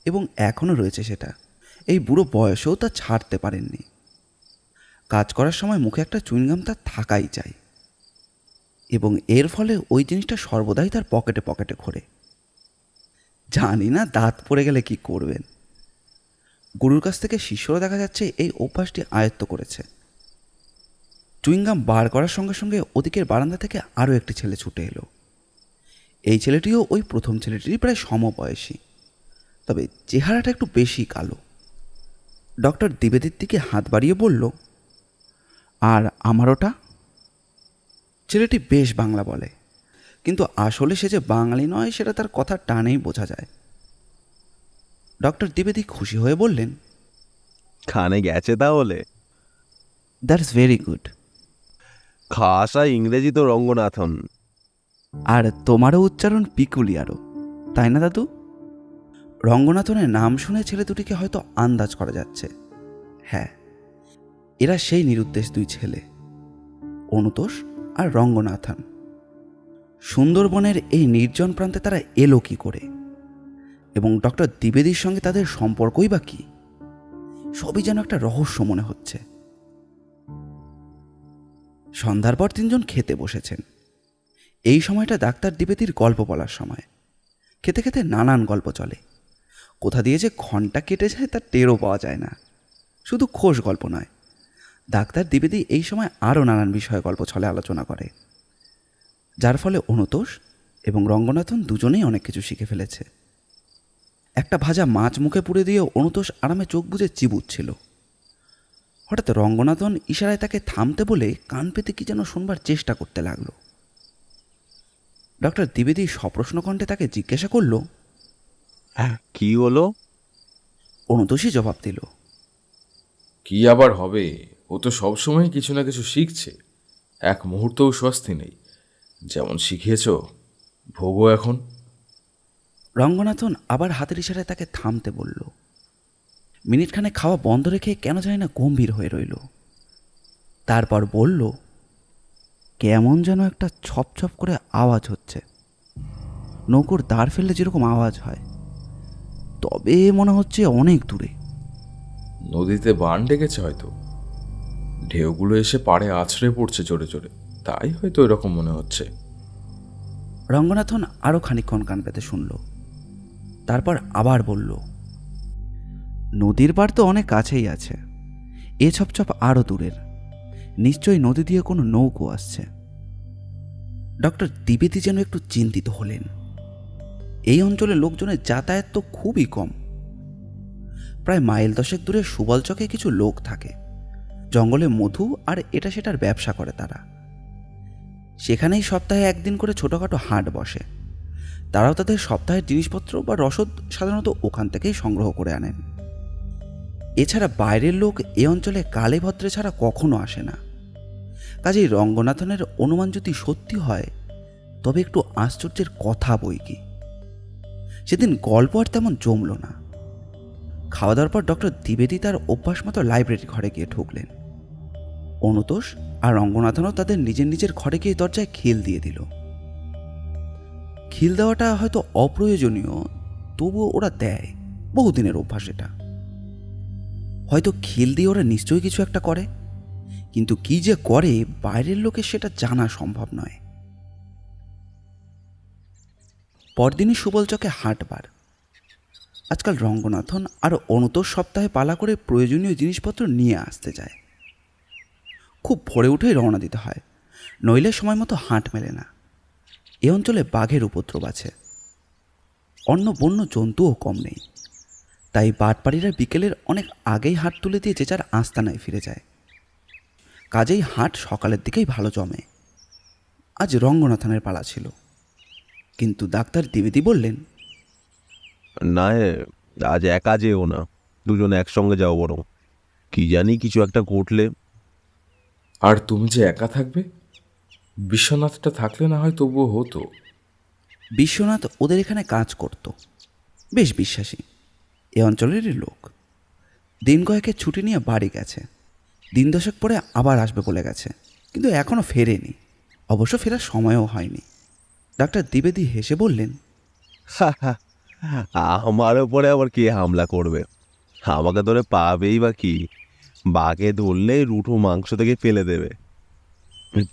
এবং এখনও রয়েছে সেটা। এই বুড়ো বয়সেও তা ছাড়তে পারেননি। কাজ করার সময় মুখে একটা চুইংগাম তার থাকাই চাই, এবং এর ফলে ওই জিনিসটা সর্বদাই তার পকেটে পকেটে ঘোরে। জানি না দাঁত পড়ে গেলে কি করবেন। গুরুর কাছ থেকে শিষ্যরা দেখা যাচ্ছে এই অভ্যাসটি আয়ত্ত করেছে। চুইংগাম বার করার সঙ্গে সঙ্গে ওদিকের বারান্দা থেকে আরও একটি ছেলে ছুটে এলো। এই ছেলেটিও ওই প্রথম ছেলেটিরই প্রায় সমবয়সী, তবে চেহারাটা একটু বেশি কালো। ডক্টর দ্বিবেদীর দিকে হাত বাড়িয়ে বলল, আর আমার ওটা? ছেলেটি বেশ বাংলা বলে, কিন্তু আসলে সে যে বাঙালি নয় সেটা তার কথার টানেই বোঝা যায়। ডক্টর দ্বিবেদী খুশি হয়ে বললেন, খানে গেছে তাহলে? That's very good. খাসা ইংরেজি তো রঙ্গনাথন। আর তোমারও উচ্চারণ পিকুলিয়ারও, তাই না দাদু? রঙ্গনাথনের নাম শুনে ছেলে দুটিকে হয়তো আন্দাজ করা যাচ্ছে। হ্যাঁ, এরা সেই নিরুদ্দেশ দুই ছেলে, অনুতোষ আর রঙ্গনাথন। সুন্দরবনের এই নির্জন প্রান্তে তারা এলো কি করে, এবং ডক্টর দ্বিবেদীর সঙ্গে তাদের সম্পর্কই বা কী, সবই যেন একটা রহস্য মনে হচ্ছে। সন্ধ্যার পর তিনজন খেতে বসেছেন। এই সময়টা ডাক্তার দ্বিবেদীর গল্প বলার সময়। খেতে খেতে নানান গল্প চলে, কোথা দিয়ে যে ঘন্টা কেটে যায় তার টেরও পাওয়া যায় না। শুধু খোশ গল্প নয়, ডাক্তার দ্বিবেদী এই সময় আরও নানান বিষয়ে গল্প ছলে আলোচনা করে, যার ফলে অনুতোষ এবং রঙ্গনাথন দুজনেই অনেক কিছু শিখে ফেলেছে। একটা ভাজা মাছ মুখে পুড়ে দিয়ে অনুতোষ আরামে চোখ বুজে চিবুচ্ছিল। হঠাৎ রঙ্গনাথন ইশারায় তাকে থামতে বলে কান পেতে কি যেন শুনবার চেষ্টা করতে লাগলো। ডক্টর দ্বিবেদী সপ্রশ্ন কণ্ঠে তাকে জিজ্ঞাসা করল, কি হলো? অনুতোষই জবাব দিল, কি আবার হবে, ও তো সবসময় কিছু না কিছু শিখছে, এক মুহূর্তও স্বস্তি নেই। যেমন শিখিয়েছ, ভোগও এখন। রঙ্গনাথন আবার হাতের ইশারায় তাকে থামতে বলল। মিনিটখানে খাওয়া বন্ধ রেখে কেন জানি না গম্ভীর হয়ে রইল। তারপর বলল, কেমন যেন একটা ছপ করে আওয়াজ হচ্ছে, নৌকোর দাঁড় ফেললে যেরকম আওয়াজ হয়, তবে মনে হচ্ছে অনেক দূরে। নদীতে বান ডেকেছে হয়তো, ঢেউগুলো এসে পাড়ে আছড়ে পড়ছে জোরে জোরে, তাই হয়তো এরকম মনে হচ্ছে। রঙ্গনাথন আরও খানিকক্ষণ কান পেতে শুনল, তারপর আবার বলল, নদীর পাড় তো অনেক কাছেই আছে, এ ছপছপ আরও দূরের, নিশ্চয়ই নদী দিয়ে কোনো নৌকো আসছে। ডক্টর দ্বিবেদী যেন একটু চিন্তিত হলেন। এই অঞ্চলে লোকজনের যাতায়াত তো খুবই কম। প্রায় মাইল 10 দূরে সুবলচকে কিছু লোক থাকে, জঙ্গলে মধু আর এটা সেটার ব্যবসা করে তারা। সেখানেই সপ্তাহে একদিন করে ছোটোখাটো হাট বসে। তারাও তাদের সপ্তাহের জিনিসপত্র বা রসদ সাধারণত ওখান থেকেই সংগ্রহ করে আনেন। এছাড়া বাইরের লোক এ অঞ্চলে কালে ভদ্রে ছাড়া কখনো আসে না। কাজেই রঙ্গনাথনের অনুমান যদি সত্যি হয়, তবে একটু আশ্চর্যের কথা বই কি। সেদিন গল্প আর তেমন জমল না। খাওয়া দাওয়ার পর ডক্টর দ্বিবেদী তার অভ্যাস মতো লাইব্রেরি ঘরে গিয়ে ঢুকলেন। অনুতোষ আর রঙ্গনাথনও তাদের নিজের নিজের ঘরে গিয়ে দরজায় খিল দিয়ে দিল। খিল দেওয়াটা হয়তো অপ্রয়োজনীয়, তবুও ওরা দেয়, বহুদিনের অভ্যাস এটা। হয়তো খিল দিয়ে ওরা নিশ্চয়ই কিছু একটা করে, কিন্তু কি যে করে বাইরের লোকের সেটা জানা সম্ভব নয়। পরদিনই সুবলচকে হাটবার। আজকাল রঙ্গনাথন আর অনুতোষ সপ্তাহে পালা করে প্রয়োজনীয় জিনিসপত্র নিয়ে আসতে যায়। খুব ভোরে উঠেই রওনা দিতে হয়, নইলে সময় মতো হাট মেলে না। এ অঞ্চলে বাঘের উপদ্রব আছে, অন্য বন্য জন্তুও কম নেই। তাই বাটপাড়িরা বিকেলের অনেক আগেই হাট তুলে দিয়ে যে যার আস্তানায় ফিরে যায়। কাজেই হাট সকালের দিকেই ভালো জমে। আজ রঙ্গনাথনের পালা ছিল, কিন্তু ডাক্তার দ্বিবেদী বললেন, না, আজ একা যেও না, দুজনে একসঙ্গে যাও বরং। কি জানি কিছু একটা ঘটলে। আর তুমি যে একা থাকবে, বিশ্বনাথটা থাকলে না হয় তবুও হতো। বিশ্বনাথ ওদের এখানে কাজ করত, বেশ বিশ্বাসী, এ অঞ্চলেরই লোক। দিন কয়েকের ছুটি নিয়ে বাড়ি গেছে, দিন 10 পরে আবার আসবে বলে গেছে, কিন্তু এখনও ফেরেনি। অবশ্য ফেরার সময়ও হয়নি। ডাক্তার দ্বিবেদী হেসে বললেন, আমার ওপরে আবার কে হামলা করবে? আমাকে ধরে পাবেই বা কি? বাঘে ধরলে রুঠো মাংস থেকে ফেলে দেবে।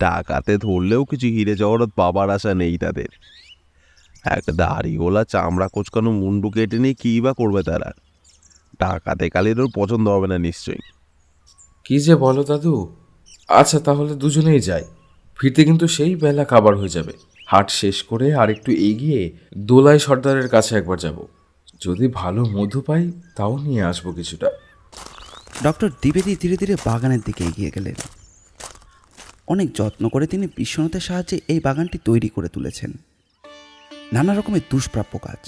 ডাকাতে ধরলেও কিছু হিরে জহরত পাবার আশা নেই তাদের। এক দাড়িওয়ালা চামড়া কোচকানো মুন্ডু কেটে নিয়ে কী বা করবে তারা? ডাকাতে কালিরও পছন্দ হবে না নিশ্চয়ই। কি যে বলো দাদু। আচ্ছা তাহলে দুজনেই যাই, ফিরতে কিন্তু সেই বেলা কাবার হয়ে যাবে। হাট শেষ করে আর একটু এগিয়ে দোলাই সর্দারের কাছে একবার যাব, যদি ভালো মধু পাই তাও নিয়ে আসবো কিছুটা। ডক্টর দ্বিবেদী ধীরে ধীরে বাগানের দিকে এগিয়ে গেলেন। অনেক যত্ন করে তিনি বিশ্বনাথের সাহায্যে এই বাগানটি তৈরি করে তুলেছেন। নানা রকমের দুষ্প্রাপ্য কাজ,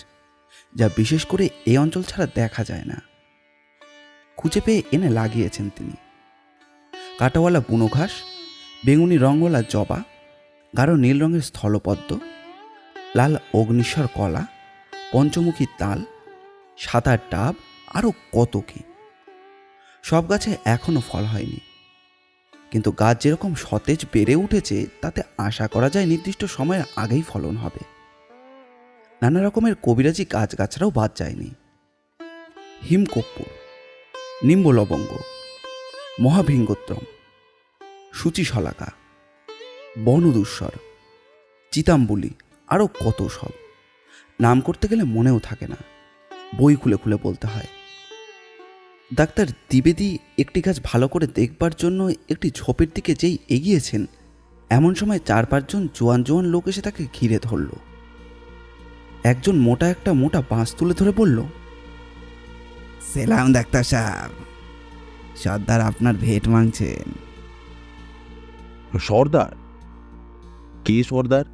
যা বিশেষ করে এই অঞ্চল ছাড়া দেখা যায় না, খুঁজে পেয়ে এনে লাগিয়েছেন তিনি। কাঁটাওয়ালা বুনো ঘাস, বেগুনি রঙওয়ালা জবা, গাঢ় নীল রঙের স্থলপদ্ম, লাল অগ্নিশ্বর কলা, পঞ্চমুখী তাল, সাতার ডাব, আরও কত কি। সব গাছে এখনও ফল হয়নি, কিন্তু গাছ যেরকম সতেজ বেড়ে উঠেছে তাতে আশা করা যায় নির্দিষ্ট সময়ের আগেই ফলন হবে। নানা রকমের কবিরাজি গাছগাছরাও বাদ যায়নি। হিমকর্পূর, নিম্ব লবঙ্গ, মহাভৃঙ্গোত্তম, সূচিশলাকা, বনদূষর, চিতাম্বুলি, আরও কত সব। নাম করতে গেলে মনেও থাকে না, বই খুলে খুলে বলতে হয়। ডাক্তার দ্বিবেদী একটি গাছ ভালো করে দেখবার জন্য একটি ঝোপের দিকে যেই এগিয়েছেন, এমন সময় 4-5 জন জোয়ান জোয়ান লোক এসে তাকে ঘিরে ধরল। একজন একটা মোটা বাঁশ তুলে ধরে বলল, সেলাম ডাক্তার সাহেব, সর্দার আপনার ভেট মাংছেন। সর্দার? কে সর্দার?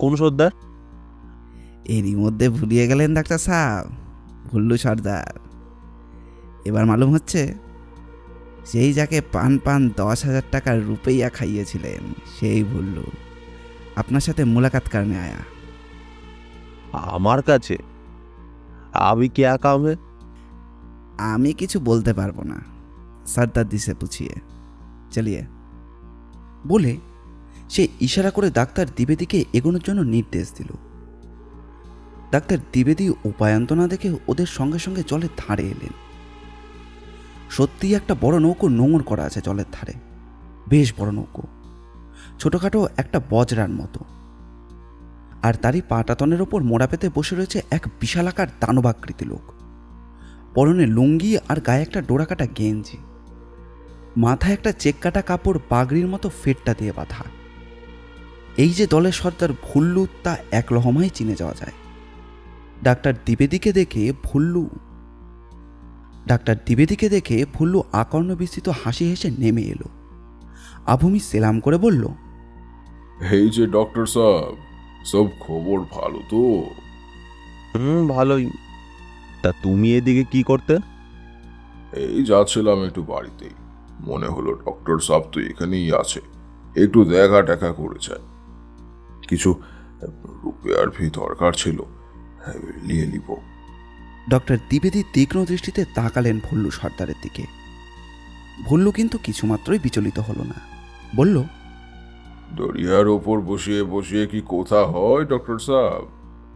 কোন সর্দার? এরই মধ্যে ভুলিয়ে গেলেন ডাক্তার সাহেব, ভুল্লু সর্দার। এবার মালুম হচ্ছে, সেই যাকে পান 10,000 টাকার রুপইয়া খাইয়েছিলেন, সেই ভুল্লু আপনার সাথে মুলাকাত করনে আয়া। আমার কাছে? আমি কে কাম হে? আমি কিছু বলতে পারবো না, সর্দার দিছে পুছিয়ে। চলিয়ে বলে সে ইশারা করে ডাক্তার দ্বিবেদীকে এগোনোর জন্য নির্দেশ দিল। ডাক্তার দ্বিবেদী উপায়ন্ত না দেখে ওদের সঙ্গে সঙ্গে জলের ধারে এলেন। সত্যিই একটা বড় নৌকো নোঙর করা আছে জলের ধারে, বেশ বড় নৌকো, ছোটোখাটো একটা বজরার মতো। আর তারই পাটাতনের ওপর মোড়া পেতে বসে রয়েছে এক বিশালাকার দানবাকৃতি লোক। পরনে লুঙ্গি আর গায়ে একটা ডোরাকাটা গেঞ্জি, মাথায় একটা চেক কাটা কাপড় পাগড়ির মতো ফেটটা দিয়ে বাঁধা। এই যে দলের সর্দার ভুল্লু, তা এক লহমায় চিনে যাওয়া যায়। ডাক্তার দ্বিবেদীকে দেখে ভুল্লু আকর্ণ বিস্তৃত হাসি হেসে নেমে এলো। আভূমি সেলাম করে বলল, এই যে ডক্টর সাহেব, সব খবর ভালো তো? ভালোই। তা তুমি এদিকে কি করতে? এই যাচ্ছিলাম একটু বাড়িতেই, মনে হলো ডক্টর সাহেব তো এখানেই আছে, একটু দেখা টেকা করেছে। কিছু রুপিয়ার ভি দরকার ছিল, নিয়ে নিব। ডক্টর দ্বিবেদী তীক্ষ্ণ দৃষ্টিতে তাকালেন ভুল্লু সর্দারের দিকে। ভুল্লু কিন্তু কিছুমাত্রই বিচলিত হলো না, বলল, দরিয়ার ওপর বসিয়ে বসিয়ে কি কোথা হয় ডক্টর সাহেব?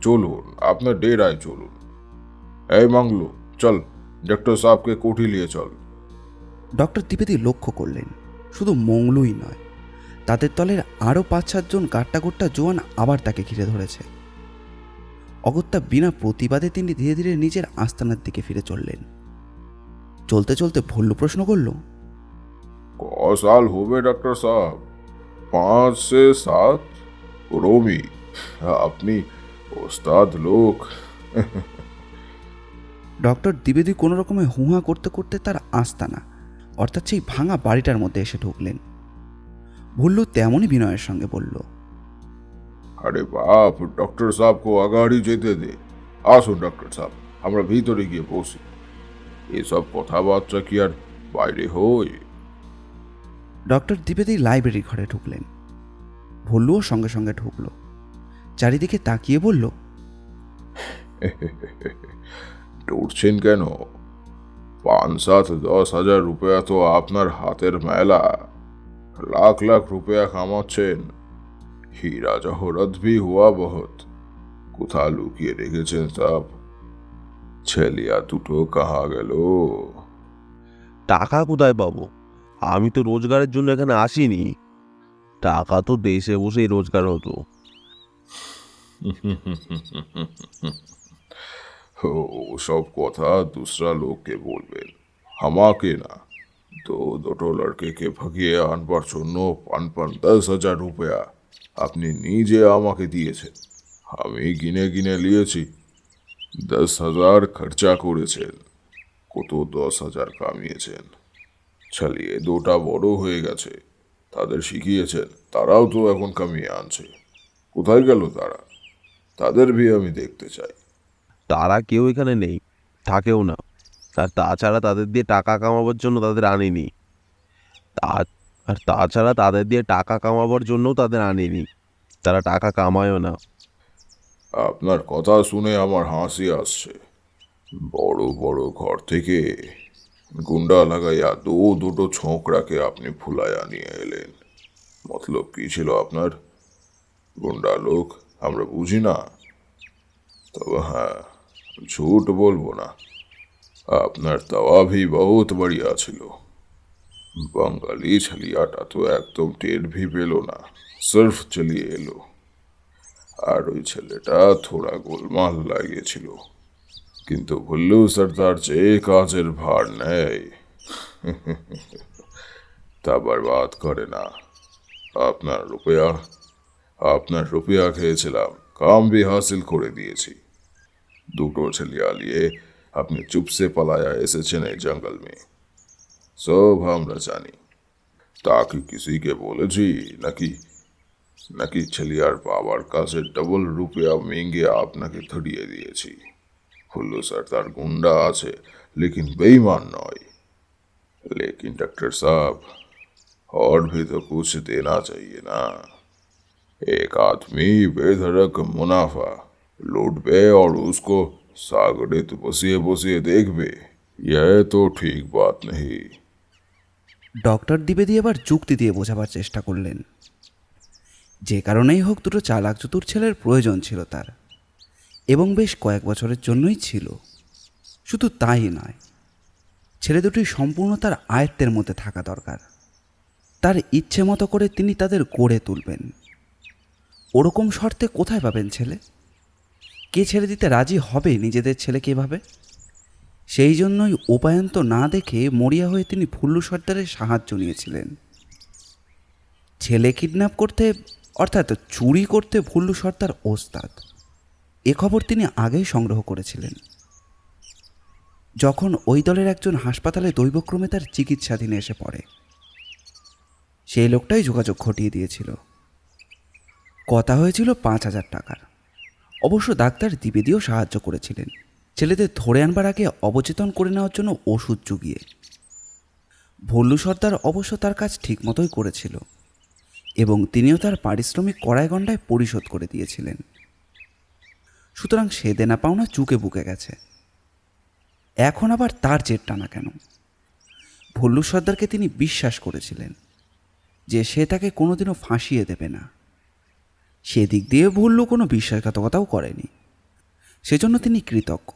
চলুন, আপনার ডেরায় চলুন। এই মাংলু, চল, ডক্টর সাহেবকে কোঠি নিয়ে চল। ডক্টর দ্বিবেদী লক্ষ্য করলেন শুধু মংলুই নয়, তাদের দলের আরও 5-7 জন গাট্টাগোট্টা জোয়ান আবার তাকে ঘিরে ধরেছে। অগত্যা বিনা প্রতিবাদে তিনি ধীরে ধীরে নিজের আস্তানার দিকে ফিরে চললেন। চলতে চলতে ভুল্লু প্রশ্ন করল, ক সাল হবে ডক্টর সাহেব? 5 से 7? রোমি, আপনি ওস্তাদ লোক। ডক্টর দ্বিবেদী কোনো রকমে হুহা করতে করতে তার আস্তানা অর্থাৎ সেই ভাঙা বাড়িটার মধ্যে এসে ঢুকলেন। ভুল্লু তেমনই বিনয়ের সঙ্গে বলল, আরে বাপ, ডক্টর সাহেব কো আগাড়ি যেতে দে। আসুন ডক্টর সাহেব, আমরা ভিতরে গিয়ে বসি। এসব কথাবার্তা কি আর বাইরে হয়? ডক্টর দ্বিবেদী লাইব্রেরি ঘরে ঢুকলেন। ভুল্লুও সঙ্গে সঙ্গে ঢুকল। চারিদিকে তাকিয়ে বলল, ডরছেন কেন? 5-7-10 হাজার রুপয়া তো আপনার হাতের মেলা। লাখ লাখ রুপয়া কামাচ্ছেন। हीरा जहरत भी हुआ बहुत। কোথা লুকিয়ে রেখেছেন সব? ছেলিয়া দুটো কাহা গেল? টাকা কোথায় পাবো? আমি তো রোজগারের জন্য এখানে আসিনি। টাকা তো দেশে বসেই রোজগার হতো। সব কথা दूसरा লোককে বলবেন, আমাকে না। তো দুটো লড়কেকে ভাগিয়ে আনবার জন্য 10,000 রুপয়া আপনি নিজে আমাকে দিয়েছেন। আমি গিনে গিনে নিয়েছি। 10,000 খরচা করেছেন, কত 10,000 কামিয়েছেন। চালিয়ে দুটা বড় হয়ে গেছে, তাদের শিখিয়েছেন, তারাও তো এখন কামিয়ে আনছে। কোথায় গেল তারা? তাদের ভি আমি দেখতে চাই। তারা কেউ এখানে নেই, থাকেও না। আর তাছাড়া তাদের দিয়ে টাকা কামাবার জন্য তাদের আনিনি। তাছাড়া তাদের দিয়ে টাকা কামাবার জন্যও তাদের আনিনি। তারা টাকা কামায়ও না। আপনার কথা শুনে আমার হাসি আসছে। বড় বড় ঘর থেকে গুন্ডা লাগাইয়া দুটো ছোকরাকে আপনি ফুলাইয়া নিয়ে এলেন। মতলব কি ছিল আপনার? গুন্ডা লোক আমরা বুঝি না। তবে হ্যাঁ, ঝুট বলবো না, আপনার তাওয়া ভি বহুত বড়িয়া ছিল। বাঙালি ছেলিয়াটা তো একদম টের ভি পেল না, সির্ফ চলিয়ে এলো। আর ওই ছেলেটা থোড়া গোলমাল লাগিয়েছিল, কিন্তু ভুল্লু সর্দার যে কাজের ভার নেয় তা বরবাদ করে না। আপনার রুপয়া খেয়েছিলাম, কাম ভি হাসিল করে দিয়েছি। দুটো ছেলিয়া নিয়ে আপনি চুপসে পালায়া এসেছেন এই জঙ্গল মে, সব আমরা জানি। তা কি কিসিকে বলেছি নাকি ছেলিয়ার বাবার কাছে ডবল রুপয়া মেঙ্গে আপনাকে ধরিয়ে দিয়েছি? ভুল্লু সর্দার গুন্ডা আছে, लेकिन बेईमान नॉय। लेकिन डॉक्टर साहब, और भी तो कुछ देना चाहिए ना। एक आदमी बेधड़क मुनाफा लूटबे और उसको सागड़ित बसिए बसिए देखबे, यह तो ठीक बात नहीं। ডক্টর দ্বিবেদী এবার যুক্তি দিয়ে বোঝাবার চেষ্টা করলেন। যে কারণেই হোক দুটো চালাক চতুর ছেলের প্রয়োজন ছিল তার, এবং বেশ কয়েক বছরের জন্যই ছিল। শুধু তাই নয়, ছেলে দুটি সম্পূর্ণ তার আয়ত্তের মধ্যে থাকা দরকার। তার ইচ্ছে মতো করে তিনি তাদের গড়ে তুলবেন। ওরকম শর্তে কোথায় পাবেন ছেলে? কে ছেড়ে দিতে রাজি হবে নিজেদের ছেলেকে এভাবে? সেই জন্যই উপায়ন্ত না দেখে মরিয়া হয়ে তিনি ফুল্লু সর্দারের সাহায্য নিয়েছিলেন। ছেলে কিডন্যাপ করতে অর্থাৎ চুরি করতে ফুল্লু সর্দার ওস্তাদ, এ খবর তিনি আগেই সংগ্রহ করেছিলেন। যখন ওই দলের একজন হাসপাতালে দৈবক্রমে তার চিকিৎসাধীনে এসে পড়ে, সেই লোকটাই যোগাযোগ ঘটিয়ে দিয়েছিল। কথা হয়েছিল 5,000 টাকার। অবশ্য ডাক্তার দ্বিবেদীও সাহায্য করেছিলেন ছেলেদের ধরে আনবার আগে অবচেতন করে নেওয়ার জন্য ওষুধ জুগিয়ে। ভল্লু সর্দার অবশ্য তার কাজ ঠিকমতোই করেছিল এবং তিনিও তার পারিশ্রমিক কড়ায় গণ্ডায় পরিশোধ করে দিয়েছিলেন। সুতরাং সে দেনা পাওনা চুকে বুকে গেছে। এখন আবার তার জেদ টানা কেন? ভল্লু সর্দারকে তিনি বিশ্বাস করেছিলেন যে সে তাকে কোনোদিনও ফাঁসিয়ে দেবে না। সেদিক দিয়ে ভল্লু কোনো বিশ্বাসঘাতকতাও করেনি, সেজন্য তিনি কৃতজ্ঞ।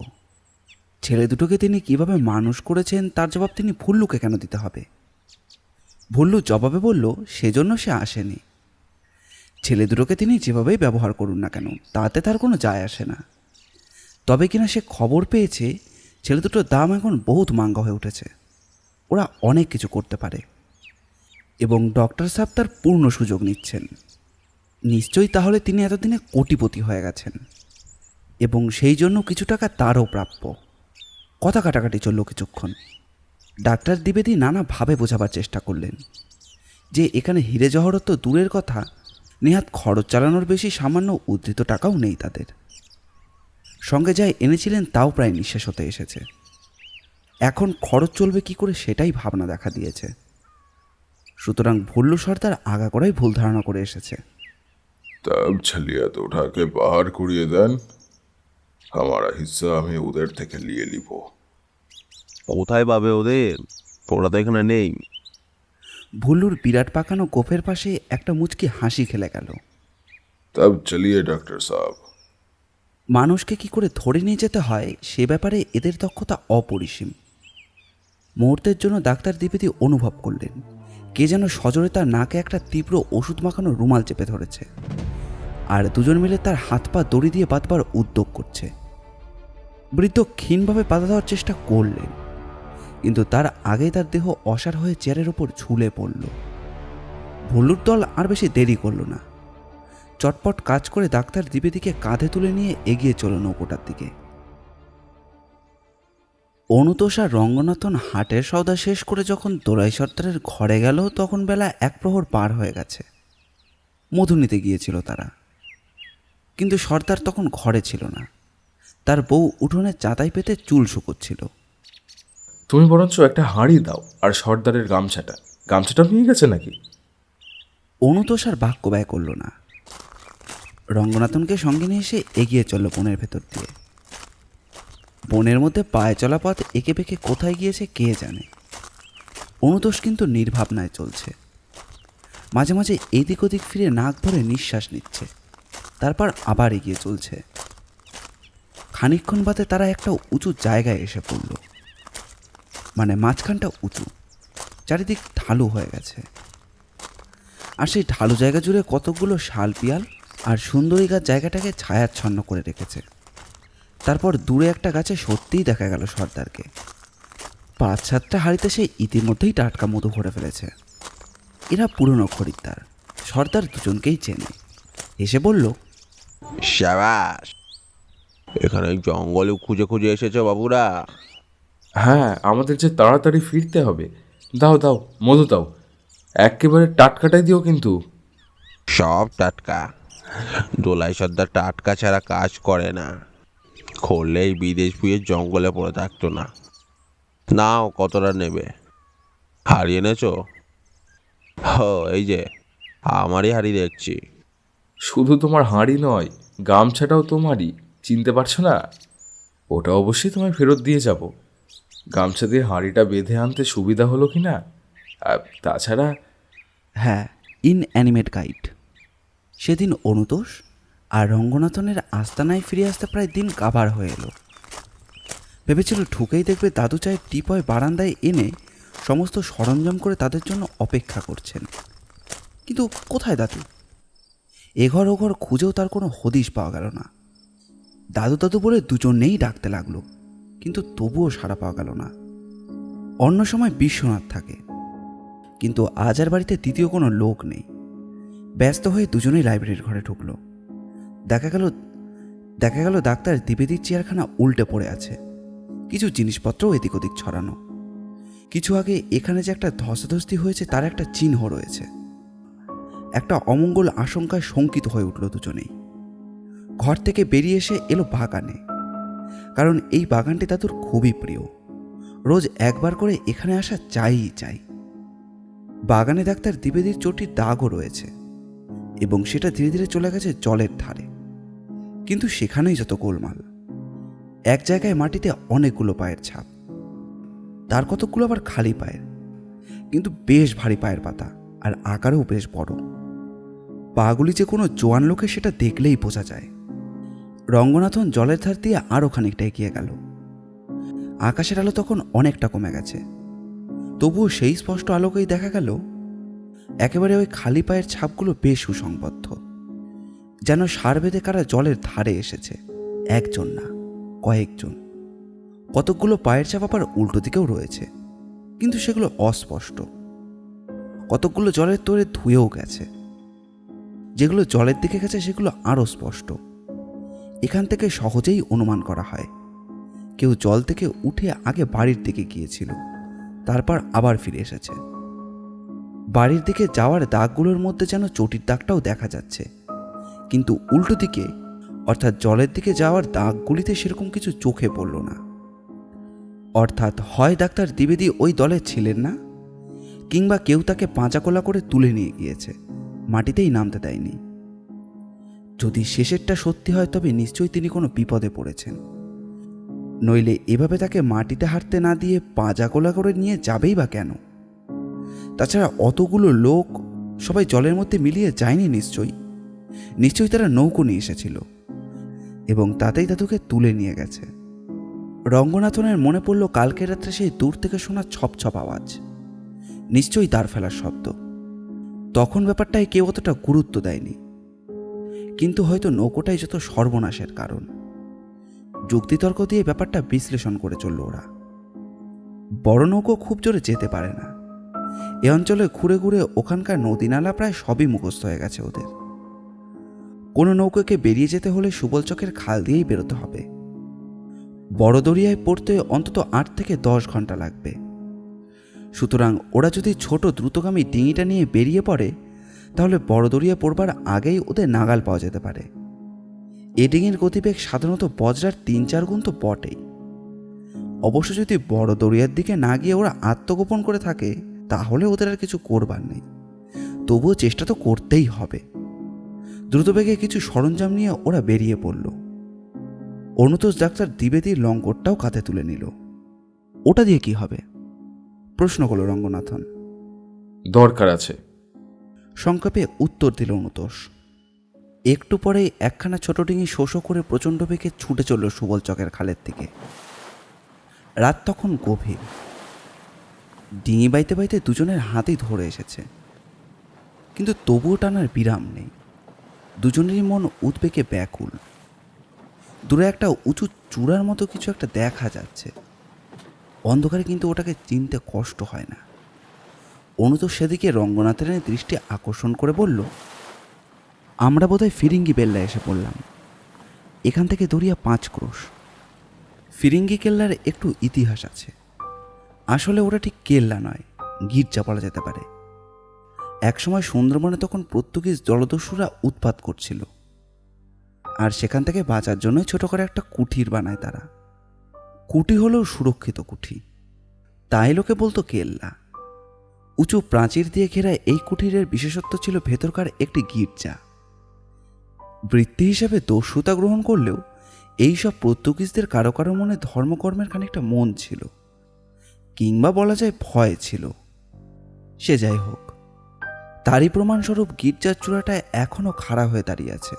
ছেলে দুটোকে তিনি কিভাবে মানুষ করেছেন তার জবাব তিনি ভল্লুকে কেন দিতে হবে? ভল্লু জবাবে বলল সেজন্য সে আসেনি। ছেলে দুটোকে তিনি যেভাবেই ব্যবহার করুন না কেন তাতে তার কোনো যায় আসে না। তবে কিনা সে খবর পেয়েছে ছেলে দুটোর দাম এখন বহুত মাঙ্গা হয়ে উঠেছে। ওরা অনেক কিছু করতে পারে এবং ডক্টর সাহেব তার পূর্ণ সুযোগ নিচ্ছেন। নিশ্চয়ই তাহলে তিনি এতদিনে কোটিপতি হয়ে গেছেন এবং সেই জন্য কিছু টাকা তারও প্রাপ্য। কথা কাটাকাটি চলল কিছুক্ষণ। ডাক্তার দ্বিবেদী নানাভাবে বোঝাবার চেষ্টা করলেন যে এখানে হিরে জহরত তো দূরের কথা, নেহাত খরচ চালানোর বেশি সামান্য উদ্ধৃত টাকাও নেই তাদের। সঙ্গে যাই এনেছিলেন তাও প্রায় নিঃশেষ হতে এসেছে। এখন খরচ চলবে কি করে সেটাই ভাবনা দেখা দিয়েছে। সুতরাং ভল্লু সর্দার আগাগোড়াই ভুল ধারণা করে এসেছে। तब छलिया तो उठा के बाहर कुड़िए देन, हमारा हिस्सा আমি ওদের থেকে নিয়ে নিব। কোথায় পাবে ওদের? ওরা তো এখানে নেই। ভল্লুর বিরাট পাকানো গোফের পাশে একটা মুচকি হাসি খেলে গেল। तब चलिए डॉक्टर साहब। মানুষকে কি করে ধরে নিয়ে যেতে হয় সে ব্যাপারে এদের দক্ষতা অপরিসীম। মুহূর্তের জন্য ডাক্তার দ্বিবেদী অনুভব করলেন কে যেন সজোরে তার নাকে একটা তীব্র ওষুধ মাখানো রুমাল চেপে ধরেছে আর দুজন মিলে তার হাত পা দড়ি দিয়ে বাঁধবার উদ্যোগ করছে। বৃদ্ধ ক্ষীণভাবে বাধা দেওয়ার চেষ্টা করলেন, কিন্তু তার আগেই তার দেহ অসাড় হয়ে চেয়ারের ওপর ঝুলে পড়ল। ভল্লুর দল আর বেশি দেরি করল না। চটপট কাজ করে ডাক্তার দ্বিবেদীকে কাঁধে তুলে নিয়ে এগিয়ে চলল নৌকোটার দিকে। অনুতোষ আর রঙ্গনাথন হাটের সওদা শেষ করে যখন দোলাই সর্দারের ঘরে গেল তখন বেলা 1 প্রহর পার হয়ে গেছে। মধু নিতে গিয়েছিল তারা, কিন্তু সর্দার তখন ঘরে ছিল না। তার বউ উঠোনে চাতাই পেতে চুল শুকোচ্ছিল। তুমি বরঞ্চ একটা হাঁড়ি দাও আর সর্দারের গামছাটা নিয়ে গেছে নাকি? অনুতোষ আর বাক্য ব্যয় করল না। রঙ্গনাথনকে সঙ্গে নিয়ে এসে এগিয়ে চলল বনের ভেতর দিয়ে। বনের মধ্যে পায়ে চলা পথ এঁকে বেঁকে কোথায় গিয়েছে কে জানে। অনুতোষ কিন্তু নির্ভাবনায় চলছে। মাঝে মাঝে এদিক ওদিক ফিরে নাক ভরে নিঃশ্বাস নিচ্ছে, তারপর আবার এগিয়ে চলছে। খানিকক্ষণ বাদে তারা একটা উঁচু জায়গায় এসে পড়ল। মানে মাঝখানটা উঁচু, চারিদিক ঢালু হয়ে গেছে। আর সেই ঢালু জায়গা জুড়ে কতগুলো শাল পিয়াল আর সুন্দরী গাছ জায়গাটাকে ছায়াচ্ছন্ন করে রেখেছে। তারপর দূরে একটা গাছে সত্যিই দেখা গেল সর্দারকে। 5-7টা হাঁড়িতে সে ইতিমধ্যেই টাটকা মধু ভরে ফেলেছে। এরা পুরনো খরিদ্দার, সর্দার দুজনকেই চেনে। এসে বলল, শাবাশ, এখানে জঙ্গলে খুঁজে খুঁজে এসেছো বাবুরা? হ্যাঁ, আমাদের যে তাড়াতাড়ি ফিরতে হবে। দাও দাও, মধু দাও, একেবারে টাটকাটাই দিও কিন্তু। সব টাটকা। দোলাই সর্দার টাটকা ছাড়া কাজ করে না। করলেই বিদেশ বুয়ে জঙ্গলে পড়ে থাকতো না। নাও, কতটা নেবে? হাড়ি এনেছো? এই যে আমারই হাড়ি দেখছি। শুধু তোমার হাঁড়ি নয়, গামছাটাও তোমারই, চিনতে পারছো না? ওটা অবশ্যই তোমায় ফেরত দিয়ে যাব। গামছা দিয়ে হাঁড়িটা বেঁধে আনতে সুবিধা হলো কি না? তাছাড়া হ্যাঁ, ইনঅ্যানিমেট গাইড। সেদিন অনুতোষ আর রঙ্গনাথনের আস্তানায় ফিরে আসতে প্রায় দিন কাবার হয়ে এলো। ভেবেছিল ঠুকেই দেখবে দাদু চায়ের টিপয় বারান্দায় এনে সমস্ত সরঞ্জাম করে তাদের জন্য অপেক্ষা করছেন। কিন্তু কোথায় দাদু? এঘর ওঘর খুঁজেও তার কোনো হদিশ পাওয়া গেল না। দাদু দাদু বলে দুজনেই ডাকতে লাগলো, কিন্তু তবুও সাড়া পাওয়া গেল না। অন্য সময় বিশ্বনাথ থাকে, কিন্তু আজ আর বাড়িতে দ্বিতীয় কোনো লোক নেই। ব্যস্ত হয়ে দুজনেই লাইব্রেরির ঘরে ঢুকলো। দেখা গেল ডাক্তার দ্বিবেদীর চেয়ারখানা উল্টে পড়ে আছে, কিছু জিনিসপত্রও এদিক ওদিক ছড়ানো। কিছু আগে এখানে যে একটা ধস্তাধস্তি হয়েছে তার একটা চিহ্ন রয়েছে। একটা অমঙ্গল আশঙ্কায় শঙ্কিত হয়ে উঠল দুজনেই। ঘর থেকে বেরিয়ে এসে এলো বাগানে, কারণ এই বাগানটি দাদুর খুবই প্রিয়। রোজ একবার করে এখানে আসা চাই। বাগানে ডাক্তার দ্বিবেদীর চটির দাগও রয়েছে, এবং সেটা ধীরে ধীরে চলে গেছে জলের ধারে। কিন্তু সেখানেই যত গোলমাল। এক জায়গায় মাটিতে অনেকগুলো পায়ের ছাপ, তার কতকগুলো আবার খালি পায়ের, কিন্তু বেশ ভারী পায়ের পাতা, আর আকারেও বেশ বড়। পাগুলি যে কোনো জোয়ান লোকে সেটা দেখলেই বোঝা যায়। রঙ্গনাথন জলের ধার দিয়ে আরও খানিকটা এগিয়ে গেল। আকাশের আলো তখন অনেকটা কমে গেছে, তবুও সেই স্পষ্ট আলোকেই দেখা গেল একেবারে ওই খালি পায়ের ছাপগুলো বেশ সুসংবদ্ধ, যেন সার বেঁধে কারা জলের ধারে এসেছে। একজন না, কয়েকজন। কতকগুলো পায়ের ছাপ আবার উল্টো দিকেও রয়েছে, কিন্তু সেগুলো অস্পষ্ট। কতকগুলো জলের তোরে ধুয়েও গেছে। যেগুলো জলের দিকে গেছে সেগুলো আরও স্পষ্ট। এখান থেকে সহজেই অনুমান করা হয় কেউ জল থেকে উঠে আগে বাড়ির দিকে গিয়েছিল, তারপর আবার ফিরে এসেছে। বাড়ির দিকে যাওয়ার দাগগুলোর মধ্যে যেন চটির দাগটাও দেখা যাচ্ছে, কিন্তু উল্টো দিকে অর্থাৎ জলের দিকে যাওয়ার দাগগুলিতে সেরকম কিছু চোখে পড়ল না। অর্থাৎ হয় ডাক্তার দ্বিবেদী ওই দলের ছিলেন না, কিংবা কেউ তাকে পাঁচাকোলা করে তুলে নিয়ে গিয়েছে, মাটিতেই নামতে দেয়নি। যদি শেষেরটা সত্যি হয় তবে নিশ্চয়ই তিনি কোনো বিপদে পড়েছেন, নইলে এভাবে তাকে মাটিতে হাঁটতে না দিয়ে পাঁচাকোলা করে নিয়ে যাবেই বা কেন? তাছাড়া অতগুলো লোক সবাই জলের মধ্যে মিলিয়ে যায়নি নিশ্চয়ই তারা নৌকো নিয়ে এসেছিল, এবং তাতেই দাদুকে তুলে নিয়ে গেছে। রঙ্গনাথনের মনে পড়ল কালকে রাত্রে সেই দূর থেকে শোনা ছপ আওয়াজ, নিশ্চয়ই তার ফেলার শব্দ। তখন ব্যাপারটায় কেউ অতটা গুরুত্ব দেয়নি, কিন্তু হয়তো নৌকোটাই যত সর্বনাশের কারণ। যুক্তিতর্ক দিয়ে ব্যাপারটা বিশ্লেষণ করে চলল ওরা। বড় নৌকো খুব জোরে যেতে পারে না। এ অঞ্চলে ঘুরে ঘুরে ওখানকার নদী নালা প্রায় সবই মুখস্থ হয়ে গেছে ওদের। কোনো নৌকোকে বেরিয়ে যেতে হলে সুবলচকের খাল দিয়েই বেরোতে হবে। বড় দরিয়ায় পড়তে অন্তত 8 থেকে 10 ঘন্টা লাগবে। সুতরাং ওরা যদি ছোট দ্রুতগামী ডিঙিটা নিয়ে বেরিয়ে পড়ে, তাহলে বড় দরিয়া পড়বার আগেই ওদের নাগাল পাওয়া যেতে পারে। এ ডিঙির গতিবেগ সাধারণত বজ্রার 3-4 গুণ তো বটেই। অবশ্য যদি বড় দরিয়ার দিকে না গিয়ে ওরা আত্মগোপন করে থাকে, তাহলে ওদের আর কিছু করবার নেই। তবুও চেষ্টা তো করতেই হবে। দ্রুতবেগে কিছু সরঞ্জাম নিয়ে ওরা বেরিয়ে পড়ল। অনুতোষ ডাক্তার দ্বিবেদীর লঙ্গরটাও কাঁধে তুলে নিল। ওটা দিয়ে কি হবে? প্রশ্ন করল রঙ্গনাথন। দরকার আছে, সংক্ষেপে উত্তর দিল অনুতোষ। একটু পরেই একখানা ছোট ডিঙি শোষো করে প্রচণ্ড বেগে ছুটে চলল সুবলচকের খালের দিকে। রাত তখন গভীর। ডিঙি বাইতে বাইতে দুজনের হাতেই ধরে এসেছে, কিন্তু তবুও টানার বিরাম নেই। দুজনেরই মন উদ্বেগে ব্যাকুল। দূরে একটা উঁচু চূড়ার মতো কিছু একটা দেখা যাচ্ছে অন্ধকারে, কিন্তু ওটাকে চিনতে কষ্ট হয় না। অনুতোষ সেদিকে রঙ্গনাথের দৃষ্টি আকর্ষণ করে বলল, আমরা বোধহয় ফিরিঙ্গি বেল্লা এসে পড়লাম। এখান থেকে দরিয়া 5 ক্রোশ। ফিরিঙ্গি কেল্লার একটু ইতিহাস আছে। আসলে ওটা ঠিক কেল্লা নয়, গির্জা বলা যেতে পারে। একসময় সুন্দরবনে তখন পর্তুগিজ জলদস্যুরা উৎপাত করছিল, আর সেখান থেকে বাঁচার জন্যই ছোট করে একটা কুঠির বানায় তারা। কুঠি হলেও সুরক্ষিত কুঠি, তাই লোকে বলতো কেল্লা। উঁচু প্রাচীর দিয়ে ঘেরা এই কুঠিরের বিশেষত্ব ছিল ভেতরকার একটি গির্জা। বৃত্তি হিসেবে দস্যুতা গ্রহণ করলেও এইসব পর্তুগিজদের কারো কারো মনে ধর্মকর্মের খানিকটা মন ছিল, কিংবা বলা যায় ভয় ছিল। সে যাই হোক, তারই প্রমাণস্বরূপ গির্জার চূড়াটা এখনো খাড়া হয়ে দাঁড়িয়ে আছে,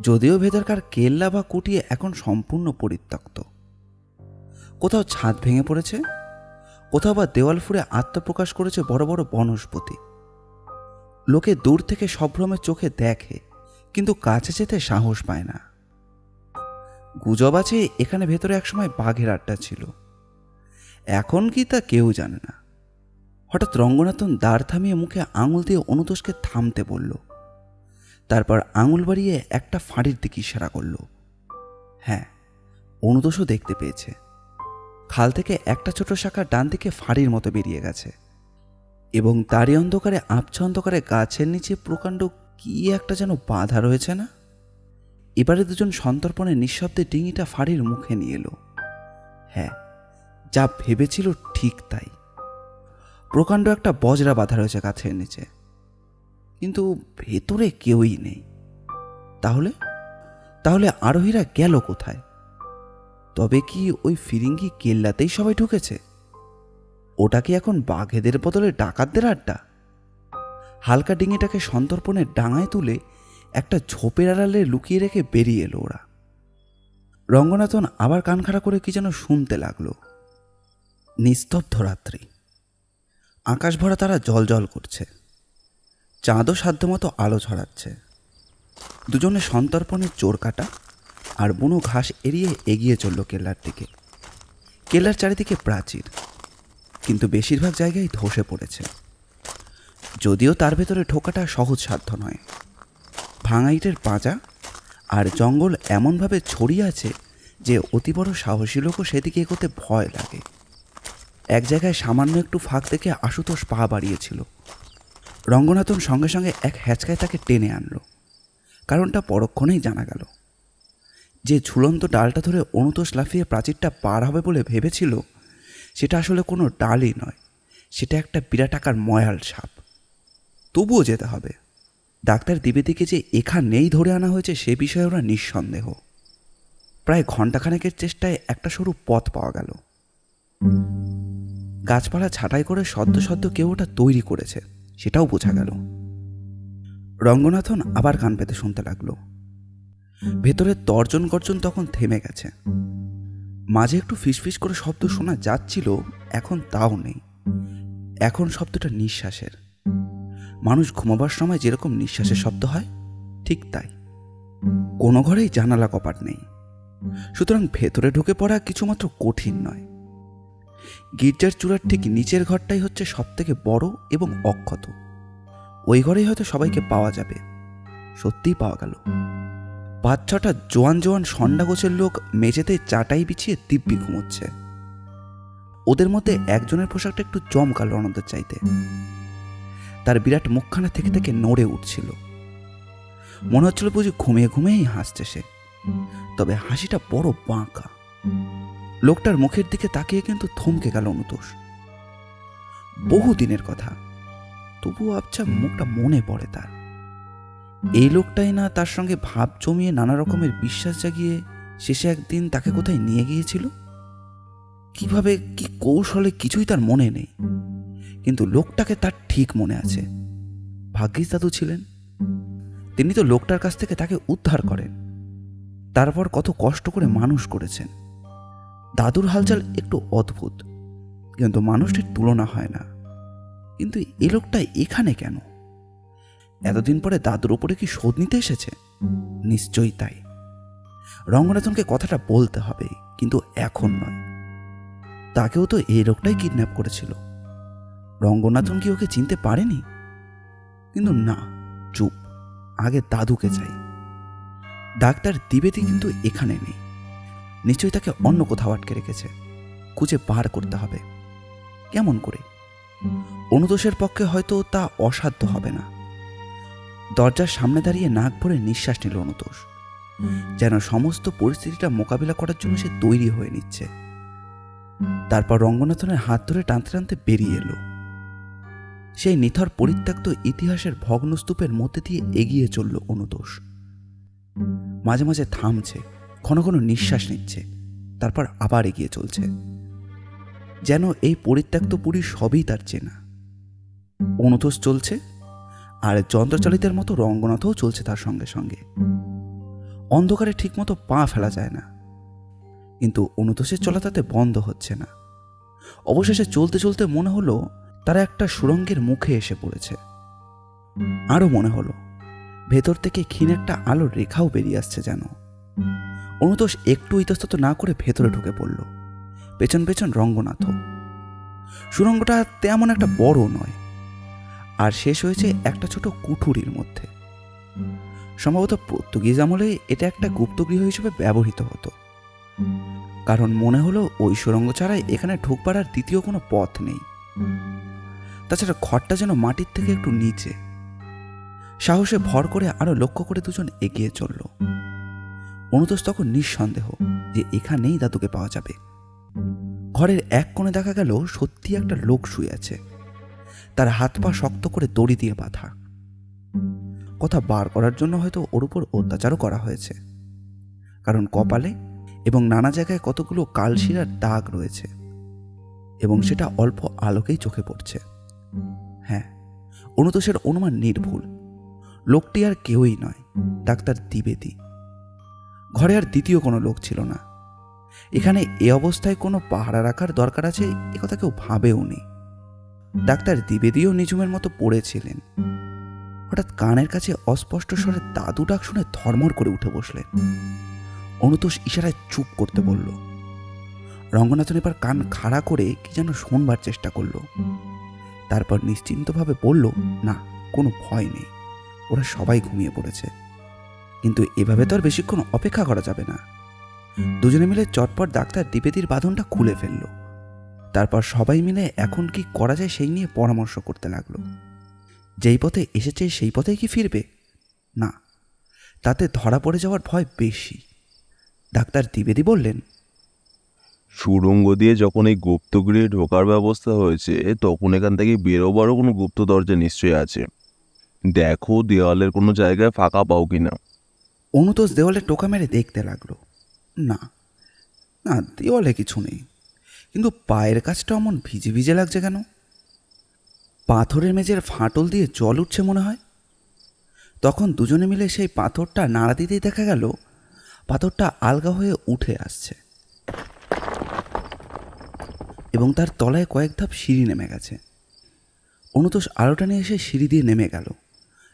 যদিও ভেতরকার কেল্লা বা কুটি এখন সম্পূর্ণ পরিত্যক্ত। কোথাও ছাদ ভেঙে পড়েছে, কোথাও বা দেওয়াল ফুঁড়ে আত্মপ্রকাশ করেছে বড় বড় বনস্পতি। লোকে দূর থেকে সভ্রমে চোখে দেখে, কিন্তু কাছে যেতে সাহস পায় না। গুজব আছে এখানে ভেতরে একসময় বাঘের আড্ডা ছিল, এখন কি তা কেউ জানে না। হঠাৎ রঙ্গনাথন দাঁড় থামিয়ে মুখে আঙুল দিয়ে অনুতোষকে থামতে বলল। তারপর আঙুল বাড়িয়ে একটা ফাঁড়ির দিকে ইশারা করল। হ্যাঁ, অনুতোষও দেখতে পেয়েছে। খাল থেকে একটা ছোট শাখা ডান দিকে ফাঁড়ির মতো বেরিয়ে গেছে, এবং তারই অন্ধকারে আবছা অন্ধকারে গাছের নিচে প্রকাণ্ড কি একটা যেন বাঁধা রয়েছে না। এবারে দুজন সন্তর্পণে নিঃশব্দে ডিঙিটা ফাঁড়ির মুখে নিয়ে এলো। হ্যাঁ, যা ভেবেছিল ঠিক তাই। প্রকাণ্ড একটা বজরা বাঁধা রয়েছে গাছের নিচে, কিন্তু ভেতরে কেউই নেই। তাহলে তাহলে আরোহীরা গেল কোথায়? তবে কি ওই ফিরিঙ্গি কেল্লাতেই সবাই ঢুকেছে? ওটা কি এখন বাঘেদের বদলে ডাকাতদের আড্ডা? হালকা ডিঙিটাকে সন্তর্পণের ডাঙায় তুলে একটা ঝোপের আড়ালে লুকিয়ে রেখে বেরিয়ে এলো ওরা। রঙ্গনাথন আবার কান খাড়া করে কি যেন শুনতে লাগলো। নিস্তব্ধ রাত্রি, আকাশ ভরা তারা জল জল করছে, চাঁদও সাধ্যমতো আলো ছড়াচ্ছে। দুজনে সন্তর্পণের চোর কাটা আর বুনো ঘাস এড়িয়ে এগিয়ে চলল কেল্লার দিকে। কেল্লার চারিদিকে প্রাচীর, কিন্তু বেশিরভাগ জায়গায় ধসে পড়েছে। যদিও তার ভেতরে ঢোকাটা সহজ সাধ্য নয়। ভাঙা ইটের পাঁজা আর জঙ্গল এমনভাবে ছড়িয়ে আছে যে অতি বড় সাহসী লোকও সেদিকে এগোতে ভয় লাগে। এক জায়গায় সামান্য একটু ফাঁক থেকে আশুতোষ পা বাড়িয়েছিল। রঙ্গনাথন সঙ্গে সঙ্গে এক হ্যাচকায় তাকে টেনে আনলো। কারণটা পরক্ষণেই জানা গেল। যে ঝুলন্ত ডালটা ধরে অনুতোষ লাফিয়ে প্রাচীরটা পার হবে বলে ভেবেছিল, সেটা আসলে কোনো ডালই নয়, সেটা একটা বিরাটাকার ময়াল সাপ। তবুও যেতে হবে। ডাক্তার দ্বিবেদীকে যে এখানেই ধরে আনা হয়েছে সে বিষয়ে ওরা নিঃসন্দেহ। প্রায় ঘণ্টাখানেকের চেষ্টায় একটা সরু পথ পাওয়া গেল। গাছপালা ছাঁটাই করে সদ্য সদ্য কেউ ওটা তৈরি করেছে, সেটাও বোঝা গেল। রঙ্গনাথন আবার কান পেতে শুনতে লাগলো। ভেতরের তর্জন গর্জন তখন থেমে গেছে। মাঝে একটু ফিসফিস করে শব্দ শোনা যাচ্ছিল, এখন তাও নেই। এখন শব্দটা নিঃশ্বাসের। মানুষ ঘুমাবার সময় যেরকম নিঃশ্বাসের শব্দ হয়, ঠিক তাই। কোনো ঘরেই জানালা কপাট নেই, সুতরাং ভেতরে ঢুকে পড়া কিছুমাত্র কঠিন নয়। গির্জার চূড়ার ঠিক নিচের ঘরটাই হচ্ছে সব থেকে বড় এবং অক্ষত। ওই ঘরেই হয়তো সবাইকে পাওয়া যাবে। সত্যিই পাওয়া গেল। 5-6টা জোয়ান জোয়ান সন্ডা গোছের লোক মেঝেতে চাটাই বিছিয়ে দিব্যি ঘুমোচ্ছে। ওদের মধ্যে একজনের পোশাকটা একটু জমকালো অন্যদের চাইতে। তার বিরাট মুখখানা থেকে থেকে নড়ে উঠছিল। মনে হচ্ছিল বুঝি ঘুমিয়ে ঘুমিয়েই হাসছে সে, তবে হাসিটা বড় বাঁকা। লোকটার মুখের দিকে তাকিয়ে কিন্তু থমকে গেল অনুতোষ। বহুদিনের কথা, তবুও আচ্ছা মুখটা মনে পড়ে তার। এই লোকটাই না তার সঙ্গে ভাব জমিয়ে নানা রকমের বিশ্বাস জাগিয়ে শেষে একদিন তাকে কোথায় নিয়ে গিয়েছিল? কিভাবে, কি কৌশলে, কিছুই তার মনে নেই, কিন্তু লোকটাকে তার ঠিক মনে আছে। ভাগ্যিস দাদু ছিলেন। তিনি তো লোকটার কাছ থেকে তাকে উদ্ধার করেন, তারপর কত কষ্ট করে মানুষ করেছেন। দাদুর হালচাল একটু অদ্ভুত, কিন্তু মানুষটির তুলনা হয় না। কিন্তু এই লোকটা এখানে কেন? এতদিন পরে দাদুর উপরে কি শোধ নিতে এসেছে? নিশ্চয়ই তাই। রঙ্গনাথনকে কথাটা বলতে হবে, কিন্তু এখন নয়। তাকেও তো এই লোকটাই কিডন্যাপ করেছিল। রঙ্গনাথন কি ওকে চিনতে পারেনি? কিন্তু না, চুপ, আগে দাদুকে চাই। ডাক্তার দ্বিবেদী কিন্তু এখানে নেই। নিশ্চয়ই তাকে অন্য কোথাও আটকে রেখেছে। খুঁজে বার করতে হবে। কেমন করে? অনুতোষের পক্ষে হয়তো তা অসাধ্য হবে না। দরজার সামনে দাঁড়িয়ে নাক ভরে নিঃশ্বাস নিল অনুতোষ, যেন সমস্ত পরিস্থিতিটা মোকাবিলা করার জন্য সে তৈরি হয়ে নিচ্ছে। তারপর রঙ্গনাথনের হাত ধরে টানতে টানতে বেরিয়ে এলো। সেই নিথর পরিত্যক্ত ইতিহাসের ভগ্নস্তূপের মধ্যে দিয়ে এগিয়ে চলল অনুতোষ। মাঝে মাঝে থামছে, ঘন ঘন নিঃশ্বাস নিচ্ছে, তারপর আবার এগিয়ে চলছে, যেন এই পরিত্যক্ত পুরী সবই তার চেনা। অনুতোষ চলছে, আর যন্ত্রচালিতের মতো রঙ্গনাথও চলছে তার সঙ্গে সঙ্গে। অন্ধকারে ঠিকমতো পা ফেলা যায় না, কিন্তু অনুতোষের চলা তাতে বন্ধ হচ্ছে না। অবশেষে চলতে চলতে মনে হলো তারা একটা সুড়ঙ্গের মুখে এসে পড়েছে। আরও মনে হলো ভেতর থেকে ক্ষীণ একটা আলোর রেখাও বেরিয়ে আসছে যেন। অনুতোষ একটু ইতস্তত না করে ভেতরে ঢুকে পড়ল, পেছন পেছন রঙ্গনাথও। সুড়ঙ্গটা তেমন একটা বড় নয়, আর শেষ হয়েছে একটা ছোট কুঠুরির মধ্যে। সম্ভবত পর্তুগিজ আমলে এটা একটা গুপ্তগৃহ হিসেবে ব্যবহৃত হতো, কারণ মনে হলো ওই সুড়ঙ্গ ছাড়াই এখানে ঢুকবার আর দ্বিতীয় কোনো পথ নেই। তাছাড়া ঘরটা যেন মাটির থেকে একটু নিচে। সাহসে ভর করে আরো লক্ষ্য করে দুজন এগিয়ে চলল। অনুতোষ তখন নিঃসন্দেহ যে এখানেই দাদুকে পাওয়া যাবে। ঘরের এক কোণে দেখা গেল সত্যি একটা লোক শুয়ে আছে, তার হাত পা শক্ত করে দড়ি দিয়ে বাঁধা। কথা বার করার জন্য হয়তো ওর উপর অত্যাচারও করা হয়েছে, কারণ কপালে এবং নানা জায়গায় কতগুলো কালশিরার দাগ রয়েছে, এবং সেটা অল্প আলোকেই চোখে পড়ছে। হ্যাঁ, অনুতোষের অনুমান নির্ভুল। লোকটি আর কেউই নয়, ডাক্তার দ্বিবেদী। ঘরে আর দ্বিতীয় কোনো লোক ছিল না। এখানে এ অবস্থায় কোনো পাহারা রাখার দরকার আছে একথা কেউ ভাবেও নি। ডাক্তার দ্বিবেদীও নিঝুমের মতো পড়েছিলেন। হঠাৎ কানের কাছে অস্পষ্ট স্বরে দাদু ডাক শুনে ধর্মর করে উঠে বসলেন। অনুতোষ ইশারায় চুপ করতে বলল। রঙ্গনাথন এবার কান খাড়া করে কি যেন শোনবার চেষ্টা করল। তারপর নিশ্চিন্তভাবে বলল, না, কোনো ভয় নেই, ওরা সবাই ঘুমিয়ে পড়েছে। কিন্তু এভাবে তো আর বেশিক্ষণ অপেক্ষা করা যাবে না। দুজনে মিলে চটপট ডাক্তার দ্বিবেদীর বাঁধনটা খুলে ফেলল। তারপর সবাই মিলে এখন কি করা যায় সেই নিয়ে পরামর্শ করতে লাগলো। যেই পথে এসেছে সেই পথেই কি ফিরবে? না, তাতে ধরা পড়ে যাওয়ার ভয় বেশি। ডাক্তার দ্বিবেদী বললেন, সুড়ঙ্গ দিয়ে যখন এই গুপ্তগৃহে ঢোকার ব্যবস্থা হয়েছে, তখন এখান থেকে বেরোবারও কোনো গুপ্ত দরজা নিশ্চয়ই আছে। দেখো দেওয়ালের কোনো জায়গায় ফাঁকা পাও কিনা। অনুতোষ দেওয়ালে টোকা মেরে দেখতে লাগলো। না না, দেওয়ালে কিছু নেই, কিন্তু পায়ের কাছটা অমন ভিজে ভিজে লাগছে কেন? পাথরের মেঝের ফাটল দিয়ে জল উঠছে মনে হয়। তখন দুজনে মিলে সেই পাথরটা নাড়া দিতেই দেখা গেল পাথরটা আলগা হয়ে উঠে আসছে, এবং তার তলায় কয়েক ধাপ সিঁড়ি নেমে গেছে। অনুতোষ আলোটা নিয়ে এসে সিঁড়ি দিয়ে নেমে গেল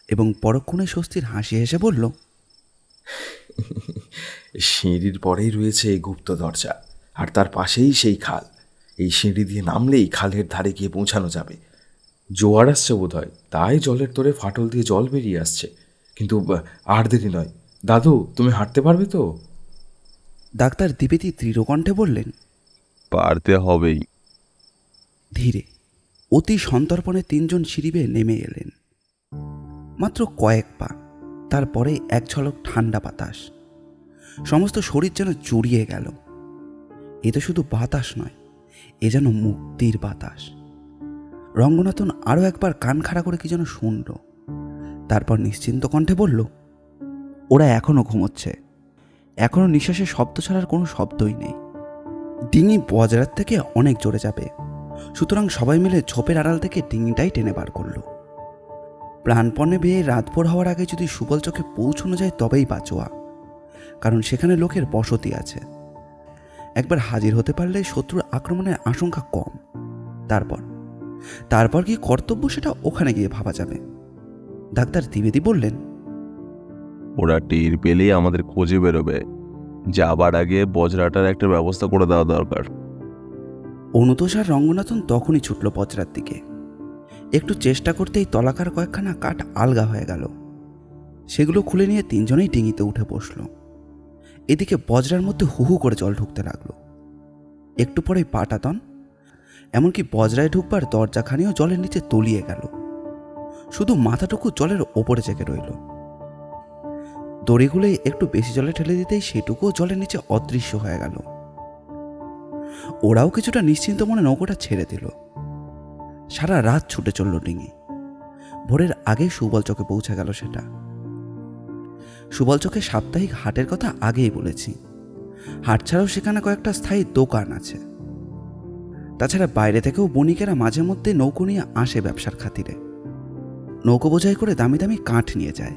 এবং পরক্ষণে স্বস্তির হাসি হেসে বলল, সিঁড়ির পরেই রয়েছে এই গুপ্ত দরজা, আর তার পাশেই সেই খাল। এই সিঁড়ি দিয়ে নামলেই খালের ধারে গিয়ে পৌঁছানো যাবে। জোয়ার আসছে বোধ হয়, তাই জলের তোরে ফাটল দিয়ে জল বেরিয়ে আসছে। কিন্তু আর দেরি নয়, দাদু তুমি হাঁটতে পারবে তো? ডাক্তার দ্বিবেদী দৃঢ়কণ্ঠে বললেন। পারতে হবেই। ধীরে অতি সন্তর্পণে তিনজন সিঁড়ি বেয়ে নেমে এলেন। মাত্র কয়েক পা, তারপরে এক ঝলক ঠান্ডা বাতাস। সমস্ত শরীর যেন জড়িয়ে গেল। এ তো শুধু বাতাস নয়, এ যেন মুক্তির বাতাস। রঙ্গনাথন আরও একবার কান খাড়া করে কি যেন শুনল। তারপর নিশ্চিন্ত কণ্ঠে বলল, ওরা এখনও ঘুমোচ্ছে, এখনও নিঃশ্বাসের শব্দ ছাড়ার কোনো শব্দই নেই। ডিঙি বজরার থেকে অনেক জোরে যাবে, সুতরাং সবাই মিলে ঝোপের আড়াল থেকে ডিঙিটাই টেনে বার করল। প্রাণপণে বেয়ে রাতভর হওয়ার আগে যদি সুবল চোখে পৌঁছানো যায় তবেই বাঁচোয়া, কারণ সেখানে লোকের বসতি আছে। একবার হাজির হতে পারলে শত্রুর আক্রমণের আশঙ্কা কম। তারপর কি কর্তব্য সেটা ওখানে গিয়ে ভাবা যাবে। ডাক্তার দ্বিবেদী বললেন, ওরা টের পেলেই আমাদের খোঁজে বেরোবে। যাবার আগে বজরাটার একটা ব্যবস্থা করে দেওয়া দরকার। অনুতোষ আর রঙ্গনাথন তখনই ছুটল বজরার দিকে। একটু চেষ্টা করতেই তলাকার কয়েকখানা কাঠ আলগা হয়ে গেল। সেগুলো খুলে নিয়ে তিনজনেই ডিঙিতে উঠে বসল। এদিকে বজরার মধ্যে হু হু করে জল ঢুকতে লাগলো। একটু পরেই পাটাতন, এমনকি বজরায় ঢুকবার দরজাখানিও জলের নিচে তলিয়ে গেল। শুধু মাথাটুকু জলের ওপরে জেগে রইল। দড়িগুলো একটু বেশি জলে ঠেলে দিতেই সেটুকুও জলের নিচে অদৃশ্য হয়ে গেল। ওরাও কিছুটা নিশ্চিন্ত মনে নৌকোটা ছেড়ে দিল। সারা রাত ছুটে চলল ডিঙি। ভোরের আগে সুবল চকে পৌঁছে গেল সেটা। সুবল চকে সাপ্তাহিক হাটের কথা আগেই বলেছি। হাট ছাড়াও সেখানে কয়েকটা স্থায়ী দোকান আছে। তাছাড়া বাইরে থেকেও বণিকেরা মাঝে মধ্যে নৌকো নিয়ে আসে ব্যবসার খাতিরে। নৌকো বোঝাই করে দামি দামি কাঠ নিয়ে যায়।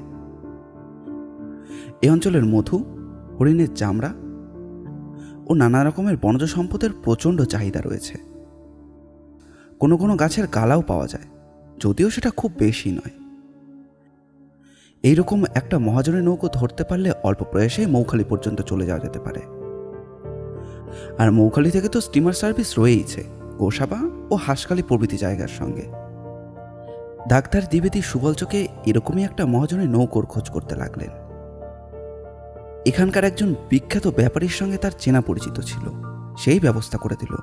এ অঞ্চলের মধু, হরিণের চামড়া ও নানা রকমের বনজ সম্পদের প্রচণ্ড চাহিদা রয়েছে। কোনো কোনো গাছের গালাও পাওয়া যায়, যদিও সেটা খুব বেশি নয়। এইরকম একটা মহাজনের নৌকো ধরতে পারলে অল্প প্রয়াসে মৌখালি পর্যন্ত চলে যাওয়া যেতে পারে। আর মৌখালি থেকে তো স্টিমার সার্ভিস রয়েইছে গোসাবা ও হাঁসখালি প্রভৃতি জায়গার সঙ্গে। ডাক্তার দ্বিবেদী সুবল চোখে এরকমই একটা মহাজনের নৌকোর খোঁজ করতে লাগলেন। এখানকার একজন বিখ্যাত ব্যাপারীর সঙ্গে তার চেনা পরিচিত ছিল, সেই ব্যবস্থা করে দিল।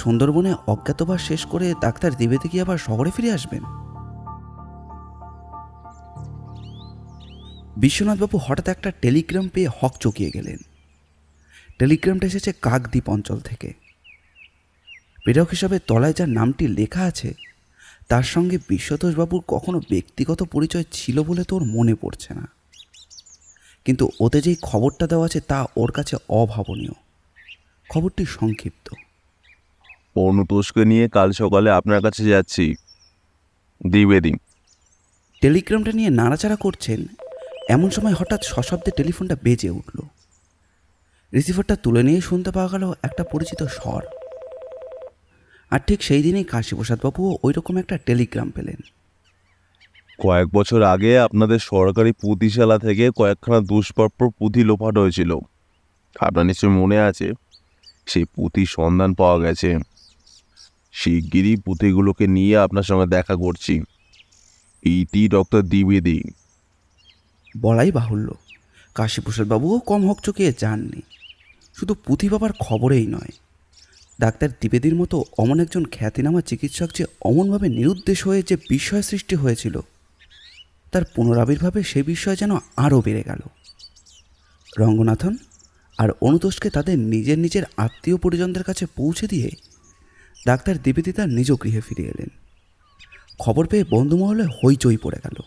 সুন্দরবনে অজ্ঞাতবাস শেষ করে ডাক্তার দ্বিবেদী কি আবার শহরে ফিরে আসবেন? বিশ্বনাথবাবু হঠাৎ একটা টেলিগ্রাম পেয়ে হকচকিয়ে গেলেন। টেলিগ্রামটা এসেছে কাকদ্বীপ অঞ্চল থেকে। প্রেরক হিসাবে তলায় যার নামটি লেখা আছে তার সঙ্গে বিশ্বতোষবাবুর কখনো ব্যক্তিগত পরিচয় ছিল বলে তো ওর মনে পড়ছে না, কিন্তু ওতে যেই খবরটা দেওয়া আছে তা ওর কাছে অভাবনীয়। খবরটি সংক্ষিপ্ত। অনুতোষকে নিয়ে কাল সকালে আপনার কাছে যাচ্ছি, দ্বিবেদী। টেলিগ্রামটা নিয়ে নাড়াচাড়া করছেন এমন সময় হঠাৎ সশব্দে টেলিফোনটা বেজে উঠল। রিসিভারটা তুলে নিয়ে শুনতে পাওয়া গেল একটা পরিচিত স্বর। আর ঠিক সেই দিনেই কাশীপ্রসাদবাবুও ওই রকম একটা টেলিগ্রাম পেলেন। কয়েক বছর আগে আপনাদের সরকারি পুঁথিশালা থেকে কয়েকখানা দুষ্প্রাপ্য পুঁথি লোপাট হয়েছিল, আপনার নিশ্চয়ই মনে আছে। সেই পুঁথির সন্ধান পাওয়া গেছে। শিগগিরই পুঁথিগুলোকে নিয়ে আপনার সঙ্গে দেখা করছি। ইতি ডক্টর দ্বিবেদী। বলাই বাহুল্য, কাশীপ্রসাদবাবুও কম হকচকিয়ে যাননি। শুধু পুঁথি বাবার খবরেই নয়, ডাক্তার দ্বিবেদীর মতো অমন একজন খ্যাতিনামা চিকিৎসক যে অমনভাবে নিরুদ্দেশ হয়ে যে বিস্ময় সৃষ্টি হয়েছিল তার পুনরাবির্ভাবে সে বিষয় যেন আরও বেড়ে গেল। রঙ্গনাথন আর অনুতোষকে তাদের নিজের নিজের আত্মীয় পরিজনদের কাছে পৌঁছে দিয়ে ডাক্তার দ্বিবেদী তার নিজ গৃহে ফিরে এলেন। খবর পেয়ে বন্ধুমহলে হইচই পড়ে গেল,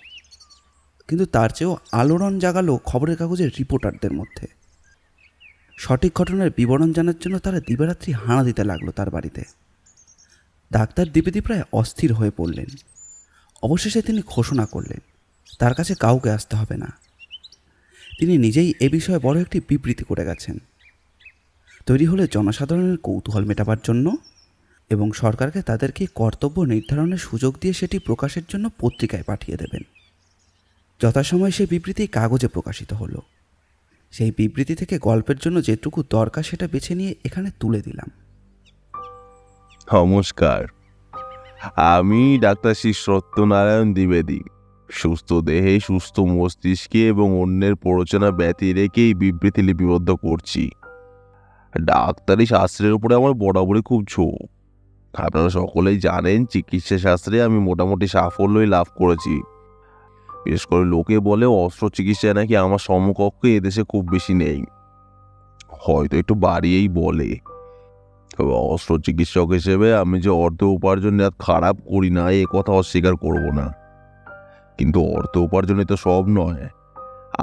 কিন্তু তার চেয়েও আলোড়ন জাগালো খবরের কাগজের রিপোর্টারদের মধ্যে। সঠিক ঘটনার বিবরণ জানার জন্য তারা দিবারাত্রি হানা দিতে লাগলো তার বাড়িতে। ডাক্তার দ্বিবেদী প্রায় অস্থির হয়ে পড়লেন। অবশেষে তিনি ঘোষণা করলেন তার কাছে কাউকে আসতে হবে না। তিনি নিজেই এ বিষয়ে বড় একটি বিবৃতি করে গেছেন। তৈরি হলে জনসাধারণের কৌতূহল মেটাবার জন্য এবং সরকারকে তাদেরকে কর্তব্য নির্ধারণের সুযোগ দিয়ে সেটি প্রকাশের জন্য পত্রিকায় পাঠিয়ে দেবেন। যথাসময়ে সেই বিবৃতি কাগজে প্রকাশিত হলো। সেই বিবৃতি থেকে গল্পের জন্য যেটুকু দরকার সেটা বেছে নিয়ে এখানে তুলে দিলাম। নমস্কার, আমি ডাক্তার শ্রী সত্যনারায়ণ দ্বিবেদী। সুস্থ দেহে সুস্থ মস্তিষ্কে এবং অন্যের প্ররোচনা ব্যতি রেখে এই বিবৃতি লিপিবদ্ধ করছি। ডাক্তারি শাস্ত্রের উপরে আমার বরাবরই খুব ঝোঁক। আপনারা সকলেই জানেন চিকিৎসা শাস্ত্রে আমি মোটামুটি সাফল্যই লাভ করেছি। বিশেষ করে লোকে বলে অস্ত্র চিকিৎসায় নাকি আমার সমকক্ষ এদেশে খুব বেশি নেই, হয়তো একটু বাড়িয়েই বলে। তবে অস্ত্র চিকিৎসক হিসেবে আমি যে অর্থ উপার্জন খারাপ করি না এ কথা অস্বীকার করব না, কিন্তু অর্থ উপার্জনে তো সব নয়।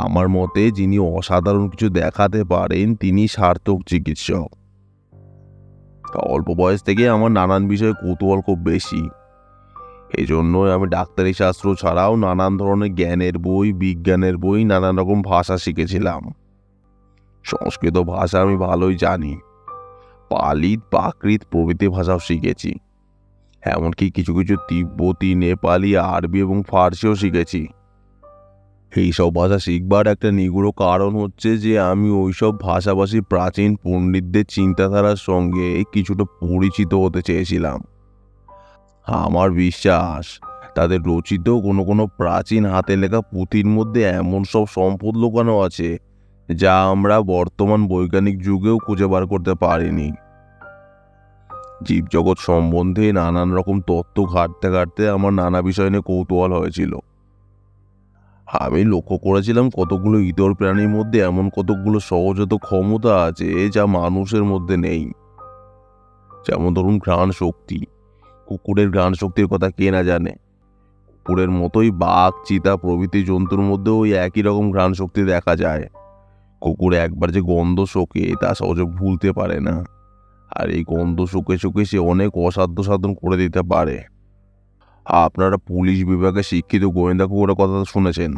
আমার মতে যিনি অসাধারণ কিছু দেখাতে পারেন তিনি সার্থক চিকিৎসক। অল্প বয়স থেকে আমার নানান বিষয়ে কৌতূহল খুব বেশি। এই জন্যই আমি ডাক্তারি শাস্ত্র ছাড়াও নানান ধরনের জ্ঞানের বই, বিজ্ঞানের বই, নানান রকম ভাষা শিখেছিলাম। সংস্কৃত ভাষা আমি ভালোই জানি, পালিত, প্রাকৃত প্রভৃতি ভাষাও শিখেছি। এমনকি কিছু কিছু তিব্বতী, নেপালি, আরবি এবং ফার্সিও শিখেছি। এইসব ভাষা শিখবার একটা নিগুড় কারণ হচ্ছে যে আমি ওইসব ভাষাভাষী প্রাচীন পণ্ডিতদের চিন্তাধারার সঙ্গে কিছুটা পরিচিত হতে চেয়েছিলাম। আমার বিশ্বাস তাদের রচিত কোনো কোনো প্রাচীন হাতে লেখা পুঁথির মধ্যে এমন সব সম্পদ লুকানো আছে যা আমরা বর্তমান বৈজ্ঞানিক যুগেও খুঁজে বার করতে পারিনি। জীবজগৎ সম্বন্ধে নানান রকম তত্ত্ব ঘাঁটতে ঘাঁটতে আমার নানা বিষয় নিয়ে কৌতূহল হয়েছিল। আমি লক্ষ্য করেছিলাম কতগুলো ইতর প্রাণীর মধ্যে এমন কতগুলো সহজাত ক্ষমতা আছে যা মানুষের মধ্যে নেই। যেমন ধরুন ঘ্রাণ শক্তি। কুকুরের ঘ্রাণ শক্তির কথা কে না জানে। কুকুরের মতোই বাঘ, চিতা প্রভৃতি জন্তুর মধ্যেও ওই একই রকম ঘ্রাণ শক্তি দেখা যায়। কুকুর একবার যে গন্ধ শোকে তা সহজে ভুলতে পারে না, আর এই গন্ধ শুকে শুকে সে অনেক অসাধ্য সাধন করে দিতে পারে। আপনারা পুলিশ বিভাগে শিক্ষিত গোয়েন্দা কুকুরের কথা তো শুনেছেন।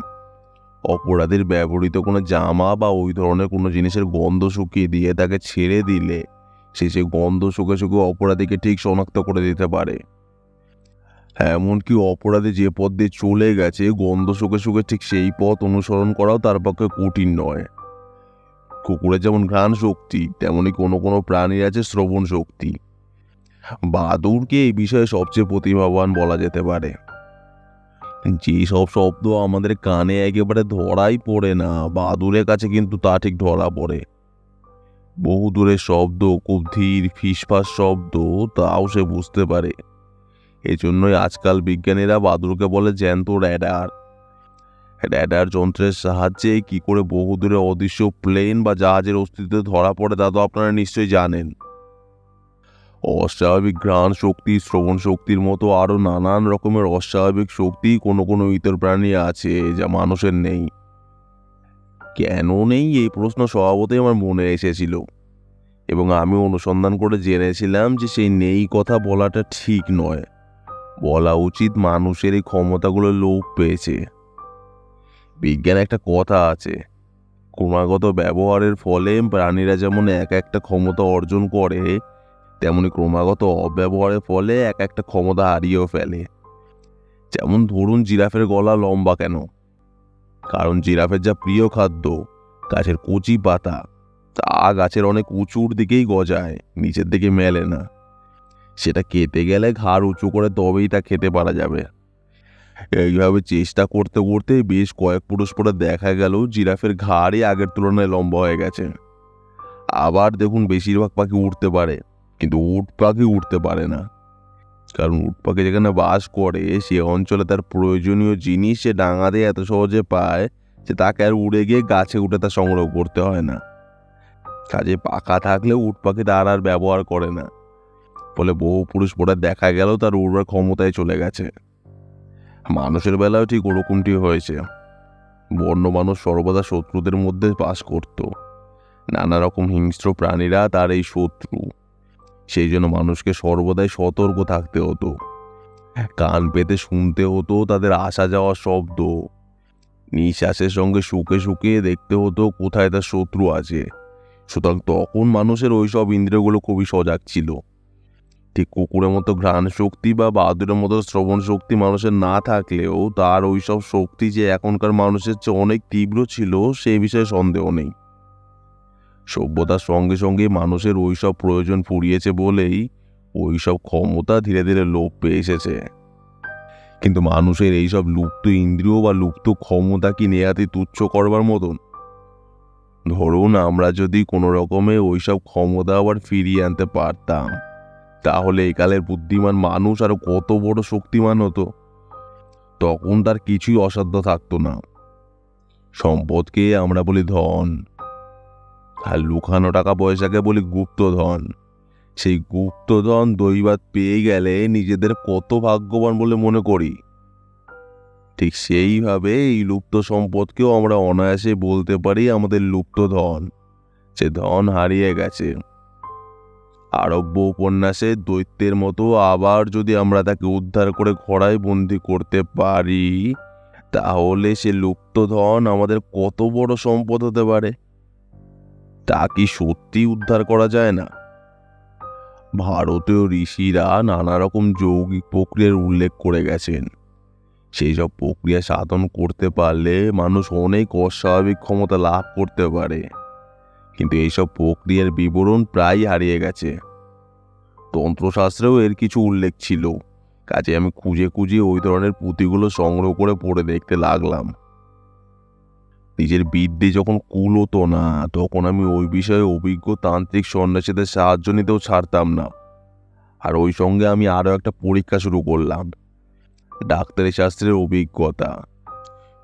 অপরাধীর ব্যবহৃত কোনো জামা বা ওই ধরনের কোনো জিনিসের গন্ধ শুকিয়ে দিয়ে তাকে ছেড়ে দিলে সে গন্ধ শুকে শুকে অপরাধীকে ঠিক শনাক্ত করে দিতে পারে। এমনকি অপরাধী যে পথ দিয়ে চলে গেছে গন্ধ শুকে শুকে ঠিক সেই পথ অনুসরণ করাও তার পক্ষে কঠিন নয়। কুকুরের যেমন ঘ্রাণ শক্তি, তেমনি কোনো কোনো প্রাণীর আছে শ্রবণ শক্তি। বাদুড়কে এই বিষয়ে সবচেয়ে প্রতিভাবান বলা যেতে পারে। যে সব শব্দ আমাদের কানে একেবারে ধরাই পড়ে না, বাদুড়ের কাছে কিন্তু তা ঠিক ধরা পড়ে। বহু দূরের শব্দ, খুব ধীর ফিসফাস শব্দ, তাও সে বুঝতে পারে। এজন্যই আজকাল বিজ্ঞানীরা বাদুড়কে বলে জ্যান্ত র্যাডার। র্যাডার যন্ত্রের সাহায্যে কি করে বহু দূরে অদৃশ্য প্লেন বা জাহাজের অস্তিত্ব ধরা পড়ে তা তো আপনারা নিশ্চয়ই জানেন। অস্বাভাবিক ঘ্রাণ শক্তি, শ্রবণ শক্তির মতো আরও নানান রকমের অস্বাভাবিক শক্তি কোনো কোনো ইতর প্রাণী আছে যা মানুষের নেই। কেন নেই এই প্রশ্ন স্বভাবতই আমার মনে এসেছিল, এবং আমি অনুসন্ধান করে জেনেছিলাম যে সেই নেই কথা বলাটা ঠিক নয়। বলা উচিত মানুষের এই ক্ষমতাগুলো লোপ পেয়েছে। বিজ্ঞানে একটা কথা আছে, ক্রমাগত ব্যবহারের ফলে প্রাণীরা যেমন এক একটা ক্ষমতা অর্জন করে, তেমনি ক্রমাগত অব্যবহারের ফলে এক একটা ক্ষমতা হারিয়েও ফেলে। যেমন ধরুন, জিরাফের গলা লম্বা কেন? কারণ জিরাফের যা প্রিয় খাদ্য, গাছের কচি পাতা, তা গাছের অনেক উঁচুর দিকেই গজায়, নিচের দিকে মেলে না। সেটা খেতে গেলে ঘাড় উঁচু করে তবেই তা খেতে পারা যাবে। এইভাবে চেষ্টা করতে করতে বেশ কয়েক পুরুষ পরে দেখা গেল জিরাফের ঘাড়ই আগের তুলনায় লম্বা হয়ে গেছে। আবার দেখুন, বেশিরভাগ পাখি উঠতে পারে, কিন্তু উট পাখি উঠতে পারে না। কারণ উট পাখি যেখানে বাস করে সে অঞ্চলে তার প্রয়োজনীয় জিনিস সে ডাঙাতে এত সহজে পায় যে তাকে আর উড়ে গিয়ে গাছে উঠে তা সংগ্রহ করতে হয় না। কাজে পাখা থাকলেও উট পাখি তার আর ব্যবহার করে না, ফলে বহু পুরুষ পরে দেখা গেল তার উড়বার ক্ষমতায় চলে গেছে। মানুষের বেলাও ঠিক ওরকমটি হয়েছে। বন্য মানুষ সর্বদা শত্রুদের মধ্যে বাস করত। নানা রকম হিংস্র প্রাণীরা তার এই শত্রু। সেই জন্য মানুষকে সর্বদাই সতর্ক থাকতে হতো। কান পেতে শুনতে হতো তাদের আসা যাওয়ার শব্দ। নিঃশ্বাসের সঙ্গে শুকে শুকে দেখতে হতো কোথায় তার শত্রু আছে। সুতরাং তখন মানুষের ওইসব ইন্দ্রিয়গুলো খুবই সজাগ ছিল। ঠিক কুকুরের মতো ঘ্রাণ শক্তি বা বাদুড়ের মতো শ্রবণ শক্তি মানুষের না থাকলেও তার ওইসব শক্তি যে এখনকার মানুষের চেয়ে অনেক তীব্র ছিল সে বিষয়ে সন্দেহ নেই। সভ্যতার সঙ্গে সঙ্গে মানুষের ওইসব প্রয়োজন ফুরিয়েছে বলেই ওইসব ক্ষমতা ধীরে ধীরে লোপ পেয়ে এসেছে। কিন্তু মানুষের এইসব লুপ্ত ইন্দ্রিয় বা লুপ্ত ক্ষমতা কি নেহাতি তুচ্ছ করবার মতন? ধরুন, আমরা যদি কোনো রকমে ওইসব ক্ষমতা আবার ফিরিয়ে আনতে পারতাম, তাহলে একালের বুদ্ধিমান মানুষ আরো কত বড় শক্তিমান হতো। তখন তার কিছুই অসাধ্য থাকতো না। সম্পদকে আমরা বলি ধন, আর লুকানো টাকা পয়সাকে বলি গুপ্তধন। সেই গুপ্তধন দৈবাৎ পেয়ে গেলে নিজেদের কত ভাগ্যবান বলে মনে করি। ঠিক সেইভাবে এই লুপ্ত সম্পদকেও আমরা অনায়াসে বলতে পারি আমাদের লুপ্ত ধন। সে ধন হারিয়ে গেছে। আরব্য উপন্যাসে দৈত্যের মতো আবার যদি আমরা তাকে উদ্ধার করে ঘোড়ায় বন্দি করতে পারি, তাহলে সে লুপ্ত ধন আমাদের কত বড় সম্পদ হতে পারে তা কি সত্যি উদ্ধার করা যায় না? ভারতীয় ঋষিরা নানা রকম যৌগিক প্রক্রিয়ার উল্লেখ করে গেছেন। সেই সব প্রক্রিয়া সাধন করতে পারলে মানুষ অনেক অস্বাভাবিক ক্ষমতা লাভ করতে পারে, কিন্তু এইসব প্রক্রিয়ার বিবরণ প্রায় হারিয়ে গেছে। তন্ত্রশাস্ত্রেও এর কিছু উল্লেখ ছিল, কাজে আমি খুঁজে খুঁজে ওই ধরনের পুঁথিগুলো সংগ্রহ করে পড়ে দেখতে লাগলাম। নিজের বিদ্যে যখন কুল হতো না, তখন আমি ওই বিষয়ে অভিজ্ঞ তান্ত্রিক সন্ন্যাসীদের সাহায্য নিতেও ছাড়তাম না। আর ওই সঙ্গে আমি আরও একটা পরীক্ষা শুরু করলাম, ডাক্তারি শাস্ত্রের অভিজ্ঞতা।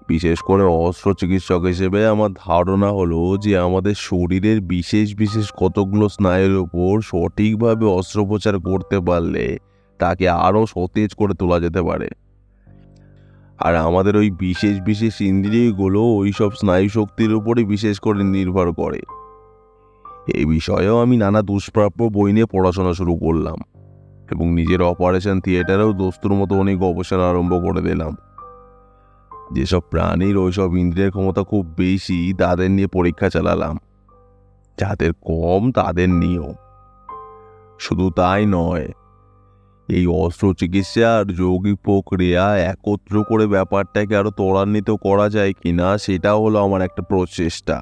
বিশেষ করে অস্ত্র চিকিৎসক হিসেবে আমার ধারণা হলো যে আমাদের শরীরের বিশেষ বিশেষ কতগুলো স্নায়ুর উপর সঠিকভাবে অস্ত্রোপচার করতে পারলে তাকে আরও সতেজ করে তোলা যেতে পারে। আর আমাদের ওই বিশেষ বিশেষ ইন্দ্রিয়গুলো ওই সব স্নায়ু শক্তির উপরই বিশেষ করে নির্ভর করে। এই বিষয়েও আমি নানা দুষ্প্রাপ্য বই নিয়ে পড়াশোনা শুরু করলাম, এবং নিজের অপারেশন থিয়েটারেও দোস্তুর মতো অনেক গবেষণা আরম্ভ করে দিলাম। যেসব প্রাণীর ওইসব ইন্দ্রিয়ের ক্ষমতা খুব বেশি তাদের নিয়ে পরীক্ষা চালালাম, যাদের কম তাদের নিয়েও। শুধু তাই নয়, এই অস্ত্র চিকিৎসা আর যৌগিক প্রক্রিয়া একত্র করে ব্যাপারটাকে আরো ত্বরান্বিত করা যায় কিনা সেটা হলো আমার একটা প্রচেষ্টা।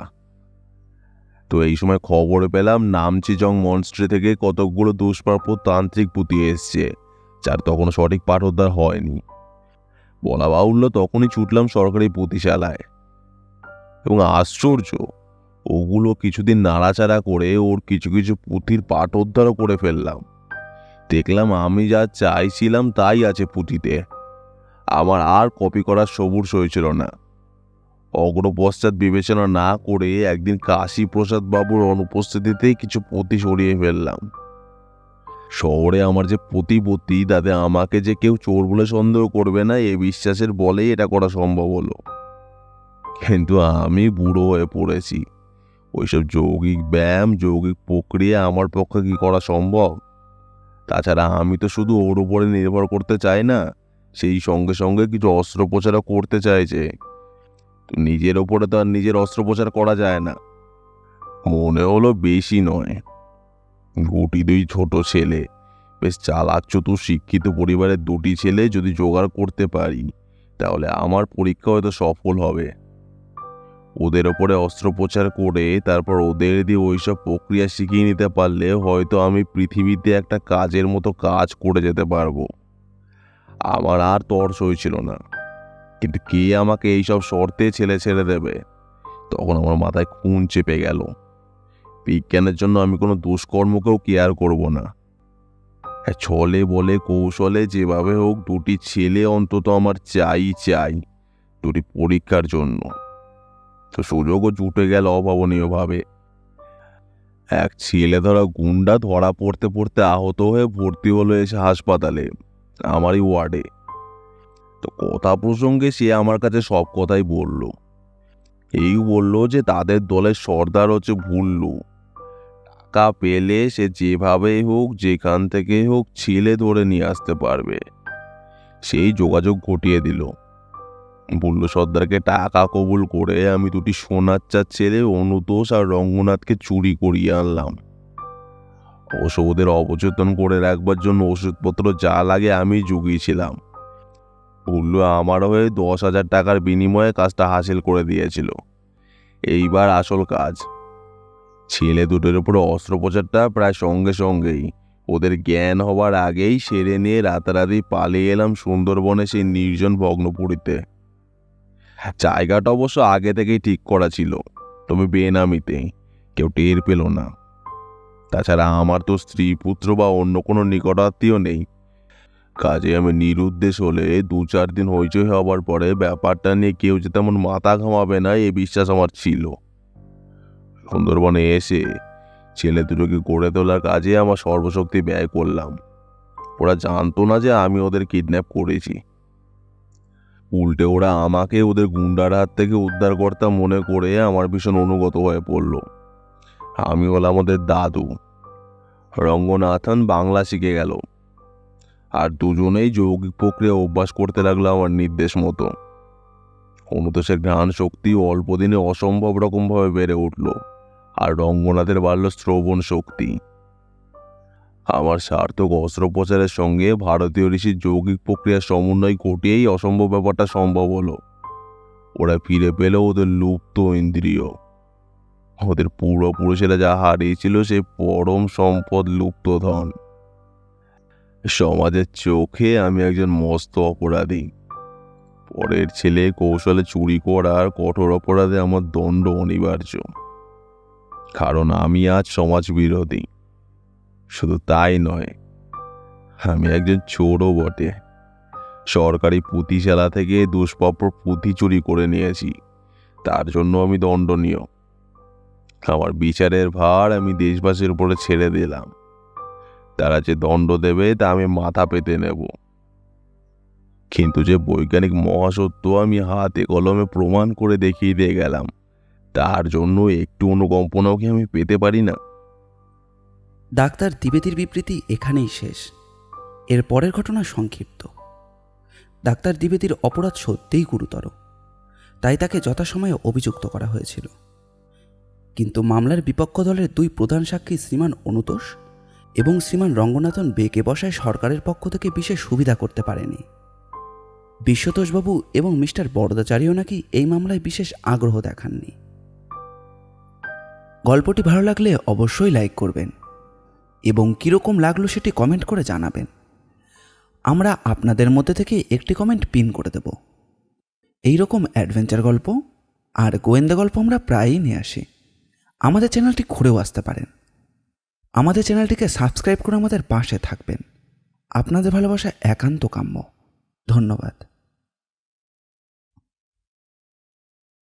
তো এই সময় খবরে পেলাম নামচিজং মনস্ট্রি থেকে কতকগুলো দুষ্প্রাপ্য তান্ত্রিক পুঁতি এসছে, যার তখনও সঠিক পাঠোদ্ধার হয়নি। বলা বাহুল্য তখনই ছুটলাম সরকারি পুঁতিশালায়, এবং আশ্চর্য, ওগুলো কিছুদিন নাড়াচাড়া করে ওর কিছু কিছু পুঁথির পাঠোদ্ধারও করে ফেললাম। দেখলাম আমি যা চাইছিলাম তাই আছে পুঁথিতে। আমার আর কপি করার সবুর সইছিল না। অগ্রপশ্চাৎ বিবেচনা না করে একদিন কাশী প্রসাদ বাবুর অনুপস্থিতিতেই কিছু পুঁথি সরিয়ে ফেললাম। শহরে আমার যে প্রতিপত্তি, তাতে আমাকে যে কেউ চোর বলে সন্দেহ করবে না এ বিশ্বাসের বলেই এটা করা সম্ভব হলো। কিন্তু আমি বুড়ো হয়ে পড়েছি। ওইসব যৌগিক ব্যায়াম, যৌগিক প্রক্রিয়া আমার পক্ষে কি করা সম্ভব? তাছাড়া আমি তো শুধু ওর উপরে নির্ভর করতে চাই না, সেই সঙ্গে সঙ্গে কিছু অস্ত্রোপচারও করতে চাইছে। তো নিজের ওপরে তো আর নিজের অস্ত্রোপচার করা যায় না। মনে হলো বেশি নয়, গুটি দুই ছোট ছেলে, বেশ চালাক চতুর শিক্ষিত পরিবারের দুটি ছেলে যদি জোগাড় করতে পারি, তাহলে আমার পরীক্ষা হয়তো সফল হবে। ওদের ওপরে অস্ত্রোপচার করে তারপর ওদের দিয়ে ওইসব প্রক্রিয়া শিখিয়ে নিতে পারলে হয়তো আমি পৃথিবীতে একটা কাজের মতো কাজ করে যেতে পারবো। আমার আর তর্স হয়েছিল না, কিন্তু কে আমাকে এইসব শর্তে ছেড়ে দেবে? তখন আমার মাথায় খুন চেপে গেল। বিজ্ঞানের জন্য আমি কোনো দুষ্কর্মকেও কেয়ার করব না। ছলে বলে কৌশলে যেভাবে হোক দুটি ছেলে অন্তত আমার চাই, দুটি পরীক্ষার জন্য। তো সুযোগও জুটে গেল অভাবনীয়ভাবে। এক ছেলে ধরা গুন্ডা ধরা পড়তে পড়তে আহত হয়ে ভর্তি হলো এসে হাসপাতালে, আমারই ওয়ার্ডে। তো কথা প্রসঙ্গে সে আমার কাছে সব কথাই বলল। এই বলল যে তাদের দলের সর্দার হচ্ছে ভুল্লু। টাকা পেলে সে যেভাবেই হোক, যেখান থেকে হোক ছেলে ধরে নিয়ে আসতে পারবে। সেই যোগাযোগ ঘটিয়ে দিল। ভুল্লু সর্দারকে টাকা কবুল করে আমি দুটি সোনার চার ছেলে অনুতোষ আর রঙ্গনাথকে চুরি করিয়ে আনলাম। অবশ্য ওদের অবচেতন করে রাখবার জন্য ওষুধপত্র যা লাগে আমি জুগিয়েছিলাম। ভুল্লু আমার হয়ে 10,000 টাকার বিনিময়ে কাজটা হাসিল করে দিয়েছিল। এইবার আসল কাজ। ছেলে দুটোর উপরে অস্ত্রোপচারটা প্রায় সঙ্গে সঙ্গেই, ওদের জ্ঞান হবার আগেই সেরে নিয়ে রাতারাতি পালিয়ে এলাম সুন্দরবনে সেই নির্জন ভগ্নপুরীতে। জায়গাটা অবশ্য আগে থেকেই ঠিক করা ছিল, তবে বেনামিতে, কেউ টের পেল না। তাছাড়া আমার তো স্ত্রী পুত্র বা অন্য কোনো নিকটাত্মীয় নেই। কাজে আমি নিরুদ্দেশ হলে 2-4 দিন হইচই হবার পরে ব্যাপারটা নিয়ে কেউ যে তেমন মাথা ঘামাবে না এ বিশ্বাস আমার ছিল। সুন্দরবনে এসে ছেলে দুটোকে গড়ে তোলার কাজে আমার সর্বশক্তি ব্যয় করলাম। ওরা জানতো না যে আমি ওদের কিডন্যাপ করেছি। উল্টে ওরা আমাকে ওদের গুন্ডার হাত থেকে উদ্ধারকর্তা মনে করে আমার ভীষণ অনুগত হয়ে পড়ল। আমি হলাম ওদের দাদু। রঙ্গনাথন বাংলা শিখে গেল, আর দুজনেই যৌগিক প্রক্রিয়া অভ্যাস করতে লাগলো আমার নির্দেশ মতো। অনুতোষের ঘ্রাণ শক্তি অল্প দিনে অসম্ভব রকমভাবে বেড়ে উঠল, আর রঙ্গনাথের বাড়ল শ্রবণ শক্তি। আমার সার্থক অস্ত্রোপচারের সঙ্গে ভারতীয় ঋষির যৌগিক প্রক্রিয়ার সমন্বয় ঘটিয়েই অসম্ভব ব্যাপারটা সম্ভব হলো। ওরা ফিরে পেল ওদের লুপ্ত ইন্দ্রিয়। ওদের পূর্বপুরুষেরা যা হারিয়েছিল সেই পরম সম্পদ, লুপ্ত ধন। সমাজের চোখে আমি একজন মস্ত অপরাধী। পরের ছেলে কৌশলে চুরি করার কঠোর অপরাধে আমার দণ্ড অনিবার্য, কারণ আমি আজ সমাজ বিরোধী। শুধু তাই নয়, আমি একজন চোরও বটে। সরকারি পুঁথিশালা থেকে দুষ্প্রাপ্য পুঁথি চুরি করে নিয়েছি, তার জন্য আমি দণ্ডনীয়। আমার বিচারের ভার আমি দেশবাসীর উপরে ছেড়ে দিলাম। তারা যে দণ্ড দেবে তা আমি মাথা পেতে নেব। কিন্তু যে বৈজ্ঞানিক মহাসত্য আমি হাতে কলমে প্রমাণ করে দেখিয়ে দিয়ে গেলাম, তার জন্য একটু অনুকম্পনাও কি আমি পেতে পারি না? ডাক্তার দ্বিবেদীর বিবৃতি এখানেই শেষ। এর পরের ঘটনা সংক্ষিপ্ত। ডাক্তার দ্বিবেদীর অপরাধ সত্যিই গুরুতর, তাই তাকে যথাসময়ে অভিযুক্ত করা হয়েছিল। কিন্তু মামলার বিপক্ষ দলের 2 প্রধান সাক্ষী শ্রীমান অনুতোষ এবং শ্রীমান রঙ্গনাথন বেঁকে বসায় সরকারের পক্ষ থেকে বিশেষ সুবিধা করতে পারেনি। বিশ্বতোষবাবু এবং মিস্টার বরদাচারীও নাকি এই মামলায় বিশেষ আগ্রহ দেখাননি। গল্পটি ভালো লাগলে অবশ্যই লাইক করবেন এবং কীরকম লাগলো সেটি কমেন্ট করে জানাবেন। আমরা আপনাদের মধ্যে থেকে একটি কমেন্ট পিন করে দেব। এই রকম অ্যাডভেঞ্চার গল্প আর গোয়েন্দা গল্প আমরা প্রায়ই নিয়ে আসি। আমাদের চ্যানেলটি ঘুরেও আসতে পারেন। আমাদের চ্যানেলটিকে সাবস্ক্রাইব করে আমাদের পাশে থাকবেন। আপনাদের ভালোবাসা একান্ত কাম্য। ধন্যবাদ।